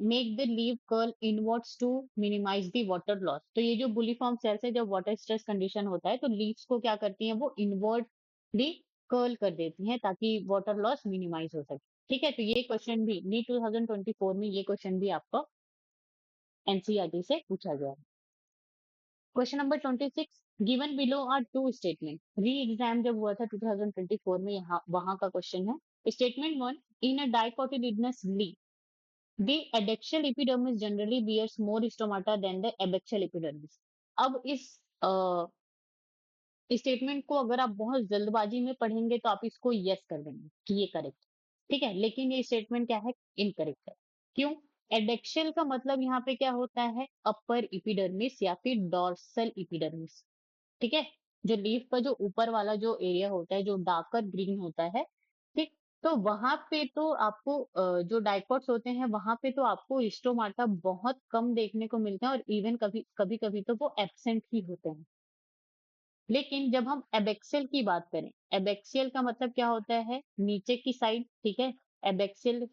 make the leave curl inwards to minimise the water loss. तो ये जो बुलिफॉर्म सेल्स है जब वाटर स्ट्रेस कंडीशन होता है तो लीव्स को क्या करती हैं, वो इनवर्टली कर्ल कर देती हैं ताकि वाटर लॉस मिनिमाइज हो सके। ठीक है, तो ये क्वेश्चन भी नी 2024 में ये क्वेश्चन भी आपका एनसीईआरटी से पूछा गया है। Question number 26, given below are two statement. Re exam जब हुआ था 2024 में, यहाँ वहां का क्वेश्चन है। Statement one, in a dicotyledonous leaf the adaxial epidermis generally bears more stomata than the abaxial epidermis। अब इस स्टेटमेंट को अगर आप बहुत जल्दबाजी में पढ़ेंगे तो आप इसको यस कर देंगे कि ये करेक्ट, ठीक है, लेकिन ये स्टेटमेंट क्या है, इनकरेक्ट है। क्यों? एडेक्शियल का मतलब यहाँ पे क्या होता है, अपर इपिडर्मिस या फिर डॉर्सल इपिडर्मिस। ठीक है, जो लीफ का जो ऊपर वाला जो एरिया होता है जो डार्कर ग्रीन होता है, ठीक, तो वहां पे तो आपको जो डाइकोट्स होते हैं वहां पे तो आपको स्टोमाटा बहुत कम देखने को मिलते हैं और इवन कभी कभी कभी तो वो एब्सेंट ही होते हैं। लेकिन जब हम एबेक्सियल की बात करें, एबेक्सियल का मतलब क्या होता है, नीचे की साइड, ठीक है। एबेक्सियल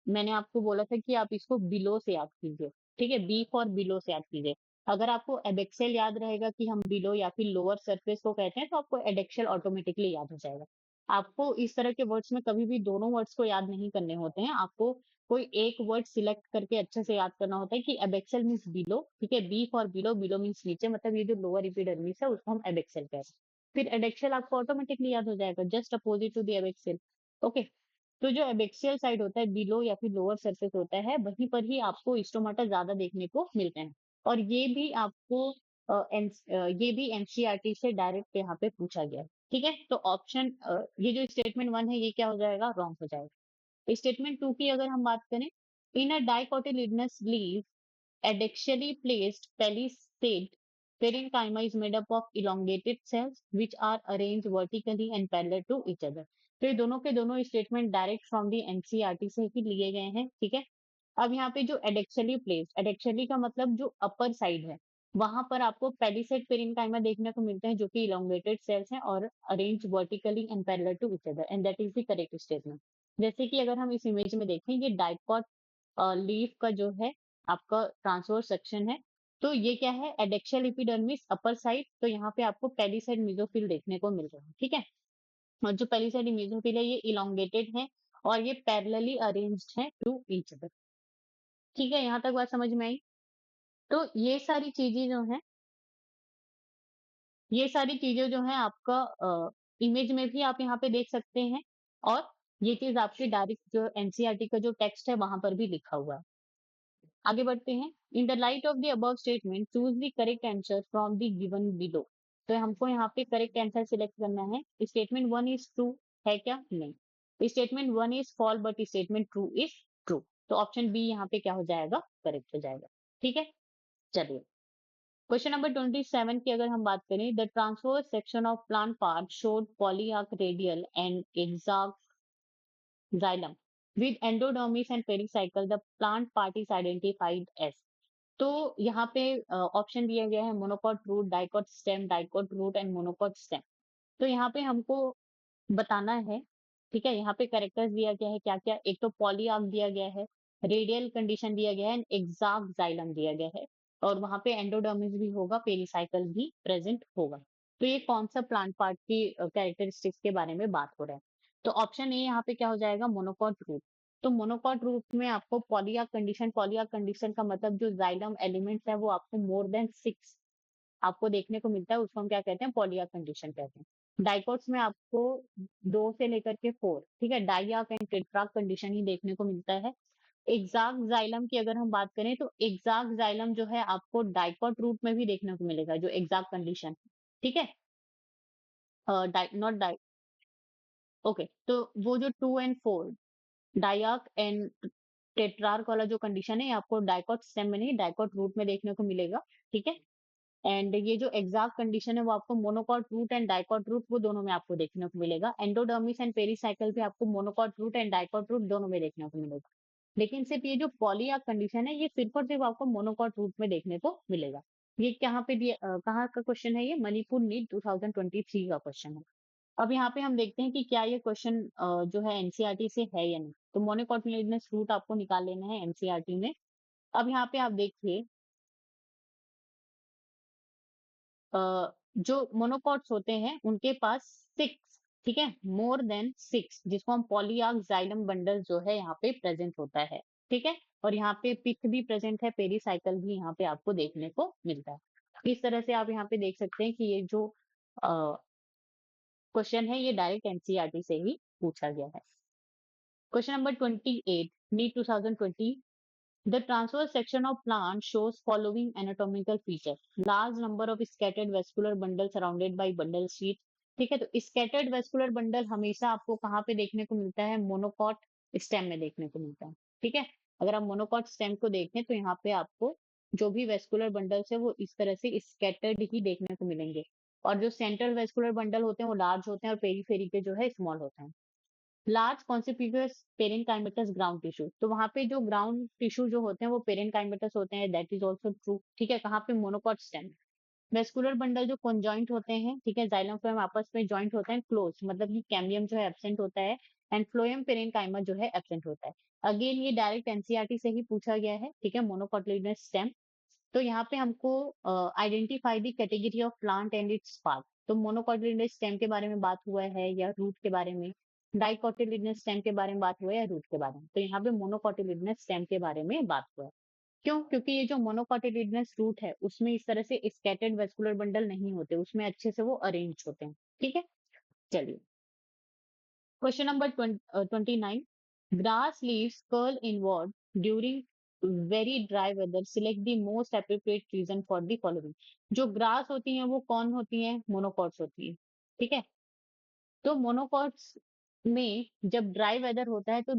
मैंने आपको बोला था कि आप इसको बिलो से याद कीजिए, ठीक है, बी फॉर बिलो से याद कीजिए। अगर आपको एबेक्सियल याद रहेगा कि हम बिलो या फिर लोअर सरफेस को कहते हैं तो आपको एडेक्सियल ऑटोमेटिकली याद हो जाएगा। आपको इस तरह के वर्ड्स में कभी भी दोनों वर्ड्स को याद नहीं करने होते हैं, आपको कोई एक वर्ड सिलेक्ट करके अच्छे से याद करना होता है कि एबेक्सियल मींस बिलो, ठीक है, B for below, below means नीचे, मतलब ये जो लोअर एपिडर्मिस है उसको हम एबेक्सियल कहते हैं। फिर एडेक्सियल आपको ऑटोमेटिकली याद हो जाएगा, just opposite to the abaxial. Okay, तो जो एबेक्सियल साइड होता है, बिलो या फिर लोअर सरफेस होता है, वहीं पर ही आपको स्टोमाटा ज्यादा देखने को मिलते हैं। और ये भी आपको ये भी एनसीईआरटी से डायरेक्ट यहाँ पे पूछा गया है। ठीक है, तो ऑप्शन ये जो स्टेटमेंट वन है ये क्या हो जाएगा, रॉन्ग हो जाएगा। स्टेटमेंट टू की अगर हम बात करें, in a dicotyledonous leaf adactially placed palisade parenchyma is made up of elongated cells which are arranged vertically and parallel to each other। तो ये दोनों के दोनों statement direct from the NCERT से ही लिए गए हैं। ठीक है, अब यहाँ पे जो एडेक्चुअली प्लेस्ड, एडेक्चुअली का मतलब जो अपर साइड है, वहां पर आपको पेलिसेड पेरेन्काइमा देखने को मिलते हैं जो कि इलोंगेटेड सेल्स हैं और arrange vertically and parallel to each other, and that is the correct statement. जैसे कि अगर हम इस इमेज में देखें, ये डाइकॉट लीफ का जो है आपका ट्रांसवर्स सेक्शन है, तो ये क्या है, एडेक्शियल एपिडर्मिस अपर साइड, तो यहाँ पे आपको पेलिसेड मेसोफिल देखने को मिल रहा है। ठीक है, और जो पेलिसेड मेसोफिल है ये इलोंगेटेड है और ये पैरेलली अरेंज्ड है टू ईच अदर। ठीक है, यहाँ तक बात समझ में आई। तो ये सारी चीजें जो है, ये सारी चीजें जो है आपका इमेज में भी आप यहाँ पे देख सकते हैं, और ये चीज आपके डायरेक्ट जो एनसीईआरटी का जो टेक्स्ट है वहां पर भी लिखा हुआ है। आगे बढ़ते हैं। इन the light of the above statement choose the correct answer from the given below. तो हमको यहाँ पे करेक्ट आंसर सिलेक्ट करना है। स्टेटमेंट वन इज ट्रू है क्या, नहीं। Statement one is false but statement two is true. तो ऑप्शन बी यहाँ पे क्या हो जाएगा, करेक्ट हो जाएगा। ठीक है, चलिए क्वेश्चन नंबर 27 की अगर हम बात करें, the transverse section of plant part showed polyarch radial and exarch xylem with endodermis and pericycle, the plant part is identified as। तो यहाँ पे ऑप्शन दिया गया है monocot root, dicot root and monocot stem. तो यहाँ पे हमको बताना है, ठीक है, यहाँ पे करेक्टर्स दिया गया है क्या क्या, एक तो पॉलीआर्क दिया गया है, रेडियल कंडीशन दिया गया है, एग्जैक्ट जाइलम दिया गया है, और वहां पे एंडोडर्मिस भी होगा, पेरिसाइकल भी प्रेजेंट होगा। तो ये कौन सा प्लांट पार्ट की कैरेक्टरिस्टिक्स के बारे में बात हो रहा है। तो ऑप्शन ए यहाँ पे क्या हो जाएगा, मोनोकॉट रूट। तो मोनोकॉट रूट में आपको पॉलीआर्क कंडीशन का मतलब जो जाइलम एलिमेंट्स है वो आपको मोर देन 6 आपको देखने को मिलता है, उसको हम क्या कहते हैं, पॉलीआर्क कंडीशन कहते हैं। डाइकोट्स में आपको 2 से लेकर के 4, ठीक है, डाइआर्क एंड टेट्रार्क कंडीशन ही देखने को मिलता है। एग्जैक्ट जाइलम की अगर हम बात करें तो एग्जैक्ट जाइलम जो है आपको डाइकोट रूट में भी देखने को मिलेगा, जो एग्जैक्ट कंडीशन, ठीक है, नॉट डाइ, ओके, तो वो जो 2 एंड 4 डाइआर्क एंड टेट्रार्क वाला जो कंडीशन है ये आपको डाइकोट स्टेम में नहीं, डाइकोट रूट में देखने को मिलेगा। ठीक है, एंड ये जो एग्जैक्ट कंडीशन है वो आपको monocot root and dicot root वो दोनों में आपको देखने को मिलेगा। एंडोडर्मिस एंड पेरीसाइकिल भी आपको monocot root and dicot root दोनों में देखने को मिलेगा। लेकिन सिर्फ ये जो पॉलीआर्क कंडीशन है ये सिर्फ और सिर्फ आपको मोनोकॉट रूट में देखने को मिलेगा। ये कहाँ पे दिया कहाँ का क्वेश्चन है? ये मणिपुर नीट 2023 का क्वेश्चन है। अब यहाँ पे हम देखते हैं कि क्या ये क्वेश्चन जो है एनसीईआरटी से है या नहीं। तो मोनोकॉटिलिडनस रूट आपको निकाल लेना है एनसीईआरटी में। अब यहाँ पे आप देखिए जो मोनोकॉट्स होते हैं उनके पास 6, ठीक है, मोर देन 6, जिसको हम पॉलीआर्क जाइलम बंडल जो है यहाँ पे प्रेजेंट होता है, ठीक है। और यहाँ पे पिथ भी प्रेजेंट है, पेरीसाइकिल भी यहाँ पे आपको देखने को मिलता है। इस तरह से आप यहाँ पे देख सकते हैं कि ये जो क्वेश्चन है ये डायरेक्ट एनसीईआरटी से ही पूछा गया है। Question number 28 NEET 2020। The transverse section of plant shows following anatomical feature. Large number of scattered vascular bundles surrounded by bundle sheath. ठीक है, तो scattered vascular bundle हमेशा आपको कहाँ पे देखने को मिलता है? मोनोकॉट स्टेम में देखने को मिलता है, ठीक है। अगर आप मोनोकॉट स्टेम को देखें तो यहाँ पे आपको जो भी वेस्कुलर बंडल्स है वो इस तरह से स्कैटर्ड ही देखने को मिलेंगे। और जो सेंट्रल वेस्कुलर बंडल होते हैं वो लार्ज होते हैं और पेरीफेरी के जो है स्मॉल होते हैं। लार्ज कॉन्सिपिकुअस पेरेनकाइमेटस ग्राउंड टिश्यू, तो वहां पे जो ग्राउंड टिश्यू जो होते हैं वो पेरेनकाइमेटस होते हैं, दैट इज आल्सो ट्रू, ठीक है। कहाँ पे? Monocot stem. वेस्कुलर बंडल जो कॉन्जॉइंट होते हैं, ठीक है, जाइलम फ्लोएम आपस में जॉइंट होते हैं क्लोज, मतलब कि कैम्बियम जो है एब्सेंट होता है एंड फ्लोएम पेरेनकाइमा जो है एब्सेंट होता है। अगेन ये डायरेक्ट एनसीईआरटी से ही पूछा गया है, ठीक है, मोनोकॉटिलिडनस स्टेम। तो यहाँ पे हमको identify the category of plant and it's part. तो मोनोकॉटिलिडनस स्टेम के बारे में बात हुआ है या रूट के बारे में, डाइकोटिलिडनस स्टेम के बारे में बात हुआ है या रूट के बारे में। तो यहाँ पे मोनोकॉटिलिडनस स्टेम के बारे में बात हुआ है। क्यों? क्योंकि ये जो मोनोकॉटिलिडनस रूट है उसमें इस तरह से स्कैटर्ड वेस्कुलर बंडल नहीं होते, उसमें अच्छे से वो अरेंज होते हैं, ठीक है। चलिए, question number 29। Grass leaves curl inward during very dry weather, select the most appropriate reason for the following. जो ग्रास होती हैं वो कौन होती हैं? मोनोकॉट्स होती हैं, ठीक है। तो मोनोकॉट्स में जब ड्राई वेदर होता है तो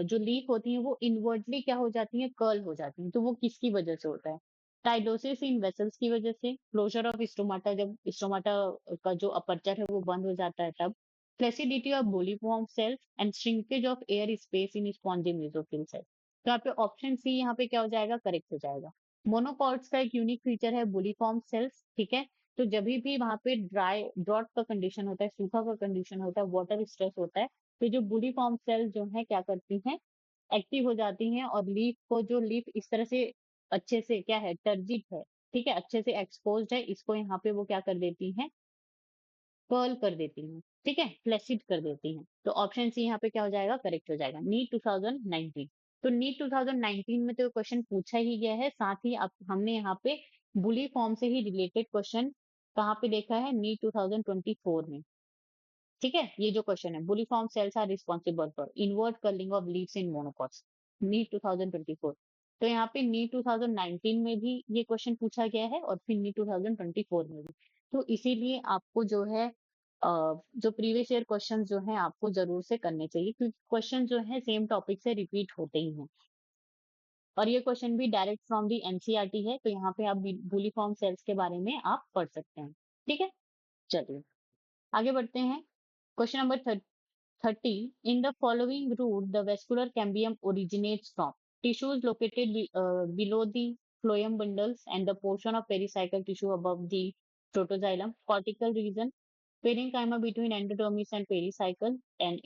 जो लीफ होती है वो इनवर्टली क्या हो जाती है? कर्ल हो जाती है। तो वो किसकी वजह से होता है? टाइडोसिस इन वेसल्स की वजह से, क्लोजर ऑफ स्टोमाटा, जब स्टोमाटा का जो अपर्चर है वो बंद हो जाता है तब, flaccidity of bulliform cells and shrinkage of air space in spongy mesophyll cell. तो यहाँ पे ऑप्शन सी यहाँ पे क्या हो जाएगा? करेक्ट हो जाएगा। मोनोकॉट्स का एक यूनिक फीचर है बोलीफॉर्म सेल्स, ठीक है। तो जब भी वहां पे ड्राई ड्रॉट का कंडीशन होता है, सूखा का कंडीशन होता है, वाटर स्ट्रेस होता है, तो जो बूली फॉर्म सेल जो है क्या करती हैं? एक्टिव हो जाती हैं और लीफ को, जो लीफ इस तरह से अच्छे से क्या है? टर्जिट है, ठीक है, अच्छे से एक्सपोज्ड है, इसको यहाँ पे वो क्या कर देती हैं? कर्ल कर देती हैं, ठीक है, फ्लैसिड कर देती हैं। तो ऑप्शन सी यहाँ पे क्या हो जाएगा? करेक्ट हो जाएगा। नीट 2019। तो नीट 2019 में तो क्वेश्चन पूछा ही गया है, साथ ही अब हमने यहाँ पे बुली फॉर्म से ही रिलेटेड क्वेश्चन कहाँ पे देखा है? नीट 2024 में, ठीक है। ये जो क्वेश्चन है, bulliform cells are responsible for inward curling of leaves in monocots, NEET 2024। तो यहाँ पे नीट 2019 में भी ये क्वेश्चन पूछा गया है और फिर नीट 2024 में भी। तो इसीलिए आपको जो है जो प्रीवियस ईयर क्वेश्चन जो है आपको जरूर से करने चाहिए, क्योंकि क्वेश्चन जो है सेम टॉपिक से रिपीट होते ही हैं। और ये क्वेश्चन भी डायरेक्ट फ्रॉम दी एनसीईआरटी है, तो यहाँ पे आप बुली फॉर्म सेल्स के बारे में आप पढ़ सकते हैं, ठीक है। चलिए आगे बढ़ते हैं। Question number 30। In the following route, the vascular cambium originates from tissues located below the phloem bundles and the portion of pericycle tissue above the protoxylem, cortical region, parenchyma between endodermis and pericycle, and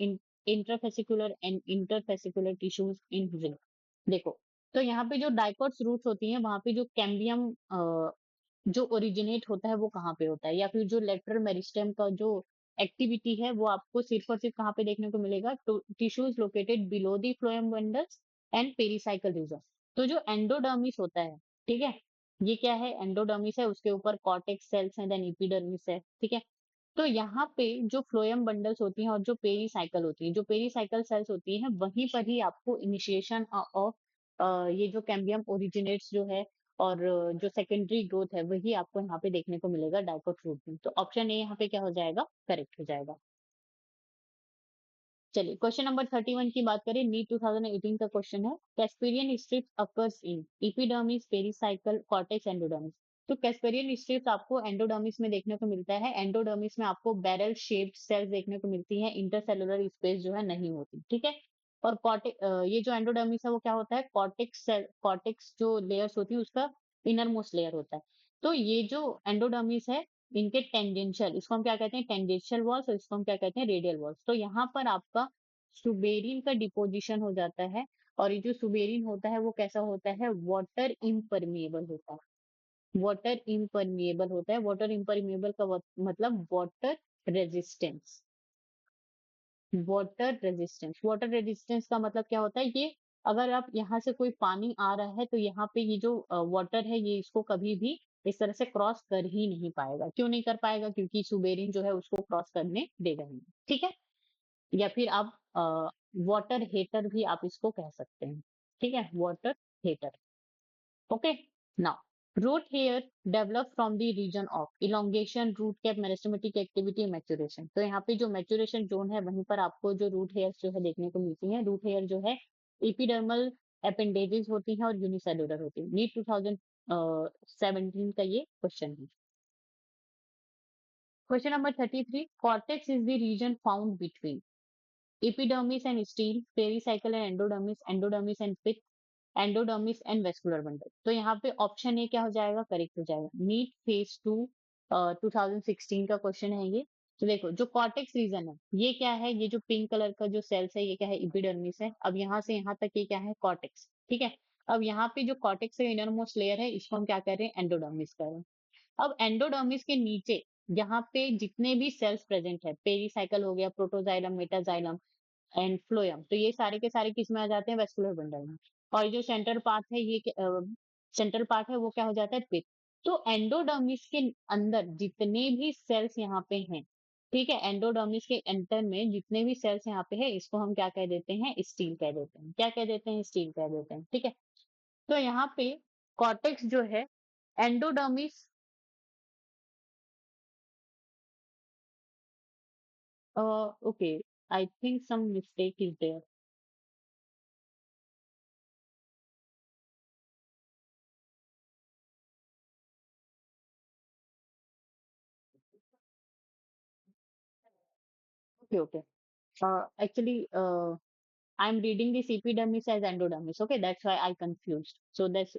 intrafascicular and interfascicular tissues in zinc। देखो, तो यहाँ पे जो dicots roots होती हैं वहां पे जो कैम्बियम जो ओरिजिनेट होता है वो कहाँ पे होता है, या फिर जो लेटरल मेरिस्टेम का जो एक्टिविटी है वो आपको सिर्फ और सिर्फ कहाँ पे देखने को मिलेगा? तो tissues located below the phloem bundles and pericycle region. तो जो एंडोडर्मिस होता है, ठीक है, ये क्या है? एंडोडर्मिस है, उसके ऊपर कॉर्टेक्स सेल्स हैं, देन एपिडर्मिस है, ठीक है। तो यहाँ पे जो फ्लोएम बंडल्स होती हैं और जो पेरीसाइकल होती है, जो पेरीसाइकल सेल्स होती हैं, वहीं पर ही आपको इनिशिएशन ऑफ ये जो कैम्बियम ओरिजिनेट्स जो है और जो सेकेंडरी ग्रोथ है वही आपको यहाँ पे देखने को मिलेगा डाइकोट रूट में। तो ऑप्शन ए यहाँ पे क्या हो जाएगा? करेक्ट हो जाएगा। चलिए क्वेश्चन नंबर 31 की बात करें, नीट 2018 का क्वेश्चन है। Casparian strips occurs in epidermis, pericycle, cortex, endodermis. तो कैस्पेरियन स्ट्रिप्स आपको एंडोडर्मिस में देखने को मिलता है। एंडोडर्मिस में आपको बैरल शेप्ड सेल्स देखने को मिलती हैं, इंटरसेलुलर स्पेस जो है नहीं होती, ठीक है। और ये जो एंडोडर्मिस है वो क्या होता है, कॉर्टेक्स जो लेयर्स होती है उसका इनर मोस्ट लेयर होता है। तो ये जो एंडोडर्मिस है, इनके टेंजेंशियल, इसको हम क्या कहते हैं, टेंजेंशियल वॉल्स, और इसको हम क्या कहते हैं, रेडियल वॉल्स। तो यहाँ पर आपका सुबेरिन का डिपोजिशन हो जाता है, और ये जो सुबेरिन होता है वो कैसा होता है, वाटर इम्परमिएबल होता है। वाटर इम्परमिएबल होता है। वाटर इम्परमिएबल का मतलब वाटर रेजिस्टेंस। वाटर रेजिस्टेंस का मतलब क्या होता है, ये अगर आप यहाँ से कोई पानी आ रहा है तो यहाँ पे ये जो वाटर है ये इसको कभी भी इस तरह से क्रॉस कर ही नहीं पाएगा। क्यों नहीं कर पाएगा, क्योंकि सुबेरिन जो है उसको क्रॉस करने देगा नहीं, ठीक है। या फिर आप वाटर हेटर भी आप इसको कह सकते हैं, ठीक है, water heater. Okay, now root hair develop from the region of elongation, root cap, meristematic activity, maturation। तो यहाँ पे जो मैच्योरेशन जोन है वहीं पर आपको जो रूट हेयर्स जो है देखने को मिलती हैं। रूट हेयर जो है एपिडर्मल अपेंडेजेस होती हैं और यूनिसेलुलर होती है। नीट 2017 का ये क्वेश्चन है। क्वेश्चन नंबर 33, cortex is the region found between epidermis and steel, pericycle and endodermis and pith, endodermis and vascular bundle. तो यहाँ पे ऑप्शन ए क्या हो जाएगा, करेक्ट हो जाएगा। नीट फेज 2 2016 का क्वेश्चन है ये। तो देखो जो कॉर्टेक्स रीजन है ये क्या है, ये जो पिंक कलर का जो सेल्स है ये क्या है, इपिडर्मिस है। अब यहाँ से यहाँ तक ये क्या है, कॉर्टेक्स, ठीक है। अब यहाँ पे जो कॉर्टेक्स है इनर मोस्ट लेयर है, इसको हम क्या कर रहे हैं, एंडोडर्मिस कर रहे हैं। अब एंडोडर्मिस के नीचे यहाँ पे जितने भी सेल्स प्रेजेंट है, पेरीसाइकल हो गया, प्रोटोजाइलम, मेटाजाइलम एंड फ्लोएम, तो ये सारे के सारे किस में आ जाते हैं, वेस्कुलर बंडल में। और जो सेंटर पार्ट है ये सेंट्रल पार्ट है वो क्या हो जाता है, पिथ। तो एंडोडर्मिस के अंदर जितने भी सेल्स यहाँ पे हैं, ठीक है, एंडोडर्मिस के एंटर में जितने भी सेल्स यहाँ पे है इसको हम क्या कह देते हैं, स्टील कह देते हैं। क्या कह देते हैं, स्टील कह देते हैं, ठीक है। तो यहाँ पे कॉर्टेक्स जो है, endodermis, okay, I think some mistake is there. Okay okay, actually I'm reading this epidermis as endodermis. Okay, that's why I confused. So that's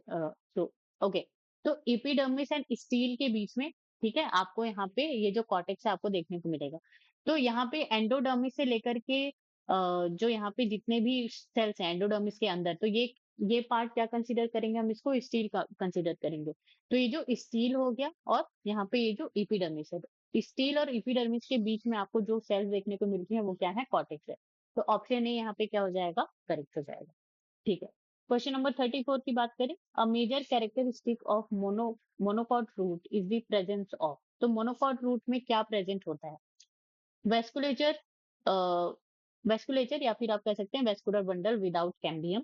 okay. तो epidermis and steel के बीच में, ठीक है, आपको यहाँ पे ये जो कॉर्टेक्स है आपको देखने को मिलेगा। तो यहाँ पे एंडोडर्मिस से लेकर के जो यहाँ पे जितने भी सेल्स हैं एंडोडर्मिस के अंदर, तो ये पार्ट क्या कंसीडर करेंगे, हम इसको स्टील का कंसीडर करेंगे। तो ये जो स्टील हो गया, और यहाँ पे ये जो इपिडर्मिस है, स्टील और इपिडर्मिस के बीच में आपको जो सेल्स देखने को मिलती है वो क्या है, कॉर्टेक्स है। तो ऑप्शन ए यहाँ पे क्या हो जाएगा, करेक्ट हो जाएगा, ठीक है। क्वेश्चन नंबर 34 की बात करें, a major characteristic of monocot root is the presence of. तो मोनोकॉट रूट में क्या प्रेजेंट होता है, वेस्कुलेचर, वेस्कुलेचर या फिर आप कह सकते हैं vascular bundle without cambium,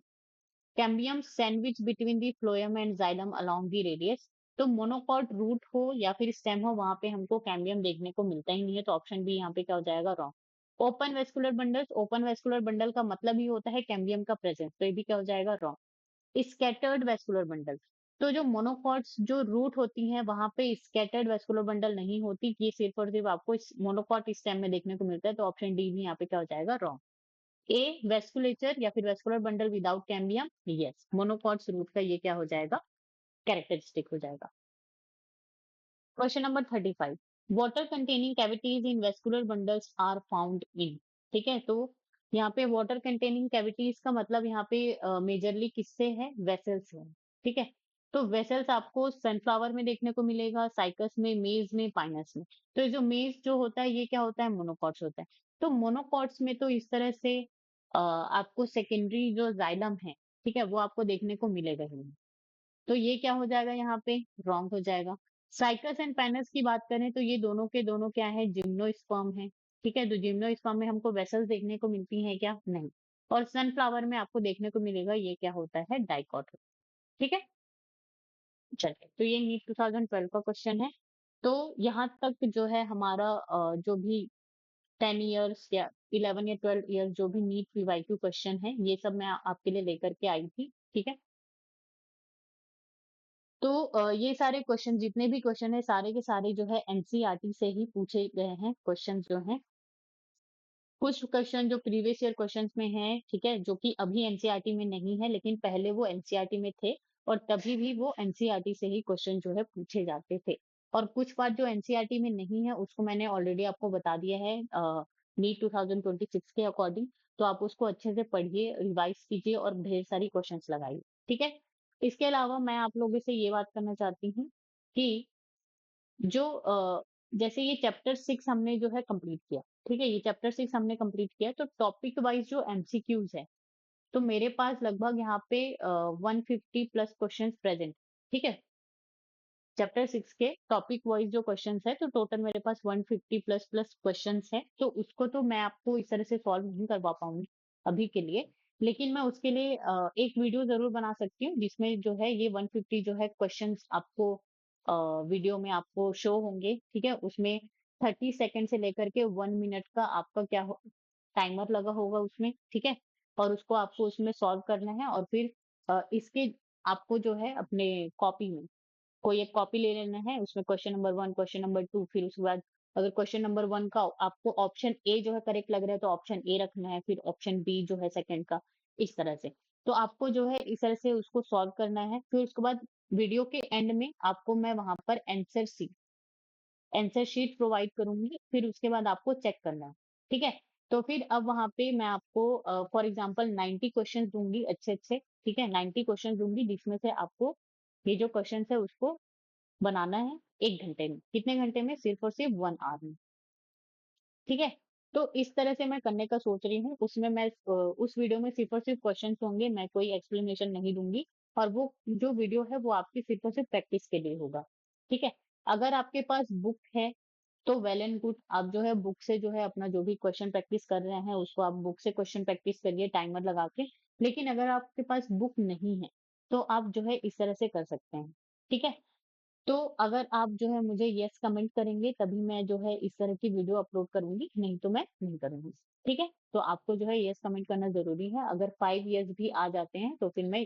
cambium sandwich between the phloem and xylem along the radius. तो मोनोकॉट रूट हो या फिर स्टेम हो, वहां पे हमको कैम्बियम देखने को मिलता ही नहीं है, तो ऑप्शन बी यहाँ पे क्या हो जाएगा, wrong. Open vascular bundles, open vascular bundle का मतलब ही होता है कैम्बियम का प्रेजेंस, तो ये भी क्या हो जाएगा, रॉन्ग। स्कैटर्ड वेस्कुलर बंडल, तो जो मोनोकॉट्स जो रूट होती हैं वहां पे स्कैटर्ड वेस्कुलर बंडल नहीं होती, ये सिर्फ और सिर्फ आपको इस मोनोकॉट स्टेम में देखने को मिलता है, तो ऑप्शन डी भी यहाँ पे क्या हो जाएगा, रॉन्ग। ए वेस्कुलेचर या फिर vascular bundle without cambium, yes, monocots root का ये क्या हो जाएगा, कैरेक्टरिस्टिक हो जाएगा। Question number 35, water containing cavities in vascular bundles are found in, ठीक है। तो यहाँ पे वाटर कंटेनिंग कैविटीज का मतलब यहाँ पे मेजरली किससे है, वेसल्स है, ठीक है। तो वेसल्स आपको सनफ्लावर में देखने को मिलेगा, साइकस में, मेज में, पाइनस में। तो ये जो मेज जो होता है ये क्या होता है, मोनोकॉट्स होता है। तो मोनोकॉट्स में तो इस तरह से आपको सेकेंडरी जो जाइलम है, ठीक है, वो आपको देखने को मिलेगा ही नहीं। तो ये क्या हो जाएगा, यहाँ पे रॉन्ग हो जाएगा। साइकस एंड पैनस की बात करें तो ये दोनों के दोनों क्या है, जिम्नोस्पर्म है, ठीक है। तो जिम्नोस्पर्म में हमको वेसल्स देखने को मिलती है क्या, नहीं। और सनफ्लावर में आपको देखने को मिलेगा ये क्या होता है, डाइकॉट, ठीक है। चलिए, तो ये नीट 2012 का क्वेश्चन है। तो यहाँ तक जो है हमारा जो भी 10 इयर्स या 11 या 12 इयर्स जो भी नीट पीवाईक्यू क्वेश्चन है ये सब मैं आपके लिए लेकर के आई थी, ठीक है। तो ये सारे क्वेश्चन, जितने भी क्वेश्चन है सारे के सारे जो है एनसीईआरटी से ही पूछे गए हैं क्वेश्चन जो हैं। कुछ क्वेश्चन जो प्रीवियस ईयर क्वेश्चंस में हैं, ठीक है, जो कि अभी एनसीईआरटी में नहीं है, लेकिन पहले वो एनसीईआरटी में थे और तभी भी वो एनसीईआरटी से ही क्वेश्चन जो है पूछे जाते थे। और कुछ पार्ट जो एनसीईआरटी में नहीं है उसको मैंने ऑलरेडी आपको बता दिया है नीट 2026 के अकॉर्डिंग। तो आप उसको अच्छे से पढ़िए, रिवाइज कीजिए और ढेर सारी क्वेश्चंस लगाइए, ठीक है। इसके अलावा मैं आप लोगों से ये बात करना चाहती हूँ कि जो जैसे ये चैप्टर 6 हमने जो है कंप्लीट किया, ठीक है? ये चैप्टर 6 हमने कंप्लीट किया, तो टॉपिक वाइज़ जो एमसीक्यूज़ है, तो मेरे पास लगभग यहाँ पे 150 प्लस क्वेश्चंस प्रेज़ेंट, ठीक है? चैप्टर 6 के टॉपिक वाइज़ जो क्वेश्चंस है, तो टोटल मेरे पास 150 प्लस प्लस क्वेश्चंस है, तो उसको तो मैं आपको इस तरह से सॉल्व नहीं करवा पाऊँगी अभी के लिए। लेकिन मैं उसके लिए एक वीडियो ज़रूर बना सकती हूँ, जिसमें जो है ये 150 जो है क्वेश्चंस आपको वीडियो में आपको शो होंगे, ठीक है? उसमें 30 सेकंड से लेकर के 1 मिनट का आपका क्या हो टाइमर लगा होगा उसमें, ठीक है? और उसको आपको उसमें सॉल्व करना है और फिर इसके आपको जो है अपने कॉपी में कोई एक कॉपी ले लेना है, उसमें क्वेश्चन नंबर 1, क्वेश्चन नंबर 2, फिर उसके बाद अगर क्वेश्चन नंबर 1 का आपको ऑप्शन ए जो है करेक्ट लग रहा है, तो ऑप्शन ए रखना है, फिर ऑप्शन बी जो है सेकंड का, इस तरह से। तो आपको जो है इस तरह से उसको सॉल्व करना है, फिर उसके बाद वीडियो के एंड में आपको मैं वहाँ पर आंसर शीट प्रोवाइड करूँगी, फिर उसके बाद आपको चेक करना है, ठीक है? तो फिर अब वहाँ पे मैं आपको फॉर एग्जांपल 90 क्वेश्चन्स दूँगी अच्छे-अच्छे, ठीक है? 90 क्वेश्चन दूँगी जिसमें से आपको ये जो क्वेश्चन्स है उसको बनाना है 1 घंटे में। कितने घंटे में? सिर्फ़ और सिर्फ़ 1 आवर में। ठीक है? तो इस तरह से मैं करने का सोच रही हूँ। उसमें मैं उस वीडियो में सिर्फ़ और सिर्फ़ क्वेश्चन्स होंगे, मैं कोई एक्सप्लेनेशन नहीं दूँगी और वो जो वीडियो है वो आपकी सिर्फ़ और सिर्फ़ प्रैक्टिस के लिए होगा। ठीक है? अगर आपके पास बुक है, तो वेल एंड गुड। आप जो है बुक से जो है अपना जो भी क्वेश्चन प्रैक्टिस कर रहे हैं, उसको आप बुक से क्वेश्चन प्रैक्टिस करिए टाइमर लगा के। लेकिन अगर आपके पास बुक नहीं है, तो आप जो है इस तरह से कर सकते हैं। ठीक है? तो अगर आप जो है मुझे येस कमेंट करेंगे तभी मैं जो है इस तरह की वीडियो अपलोड करूँगी, नहीं तो मैं नहीं करूँगी। ठीक है? तो आपको जो है येस कमेंट करना ज़रूरी है। अगर 5 येस भी आ जाते हैं तो फिर मैं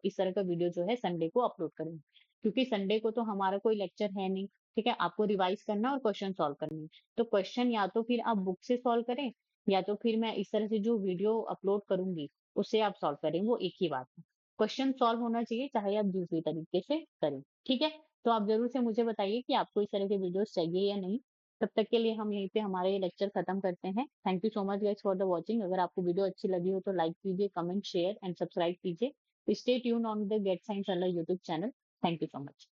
इस तरह का वीडियो जो है संडे को अपलोड करूँगी। क्योंकि संडे को तो हमारा कोई लेक्चर है नहीं, ठीक है? आपको रिवाइज़ करना है और क्वेश्चन सॉल्व करने हैं। तो क्वेश्चन या तो फिर आप बुक से सॉल्व करें या तो फिर मैं इस तरह से जो वीडियो अपलोड करूँगी, उससे आप सॉल्व करें, वो एक ही बात है। क्वेश्चन सॉल्व होना चाहिए चाहे आप जिस भी तरीके से करें। ठीक है? तो आप ज़रूर से मुझे बताइए कि आपको इस तरह के वीडियोज़ चाहिए या नहीं। तब तक के लिए हम यहीं पे हमारे लेक्चर खत्म करते हैं। Thank you so much guys for the watching. अगर आपको वीडियो अच्छी लगी हो तो लाइक कीजिए, कमेंट, शेयर एंड सब्सक्राइब कीजिए। Stay tuned on the Get Science Alert YouTube channel. Thank you so much.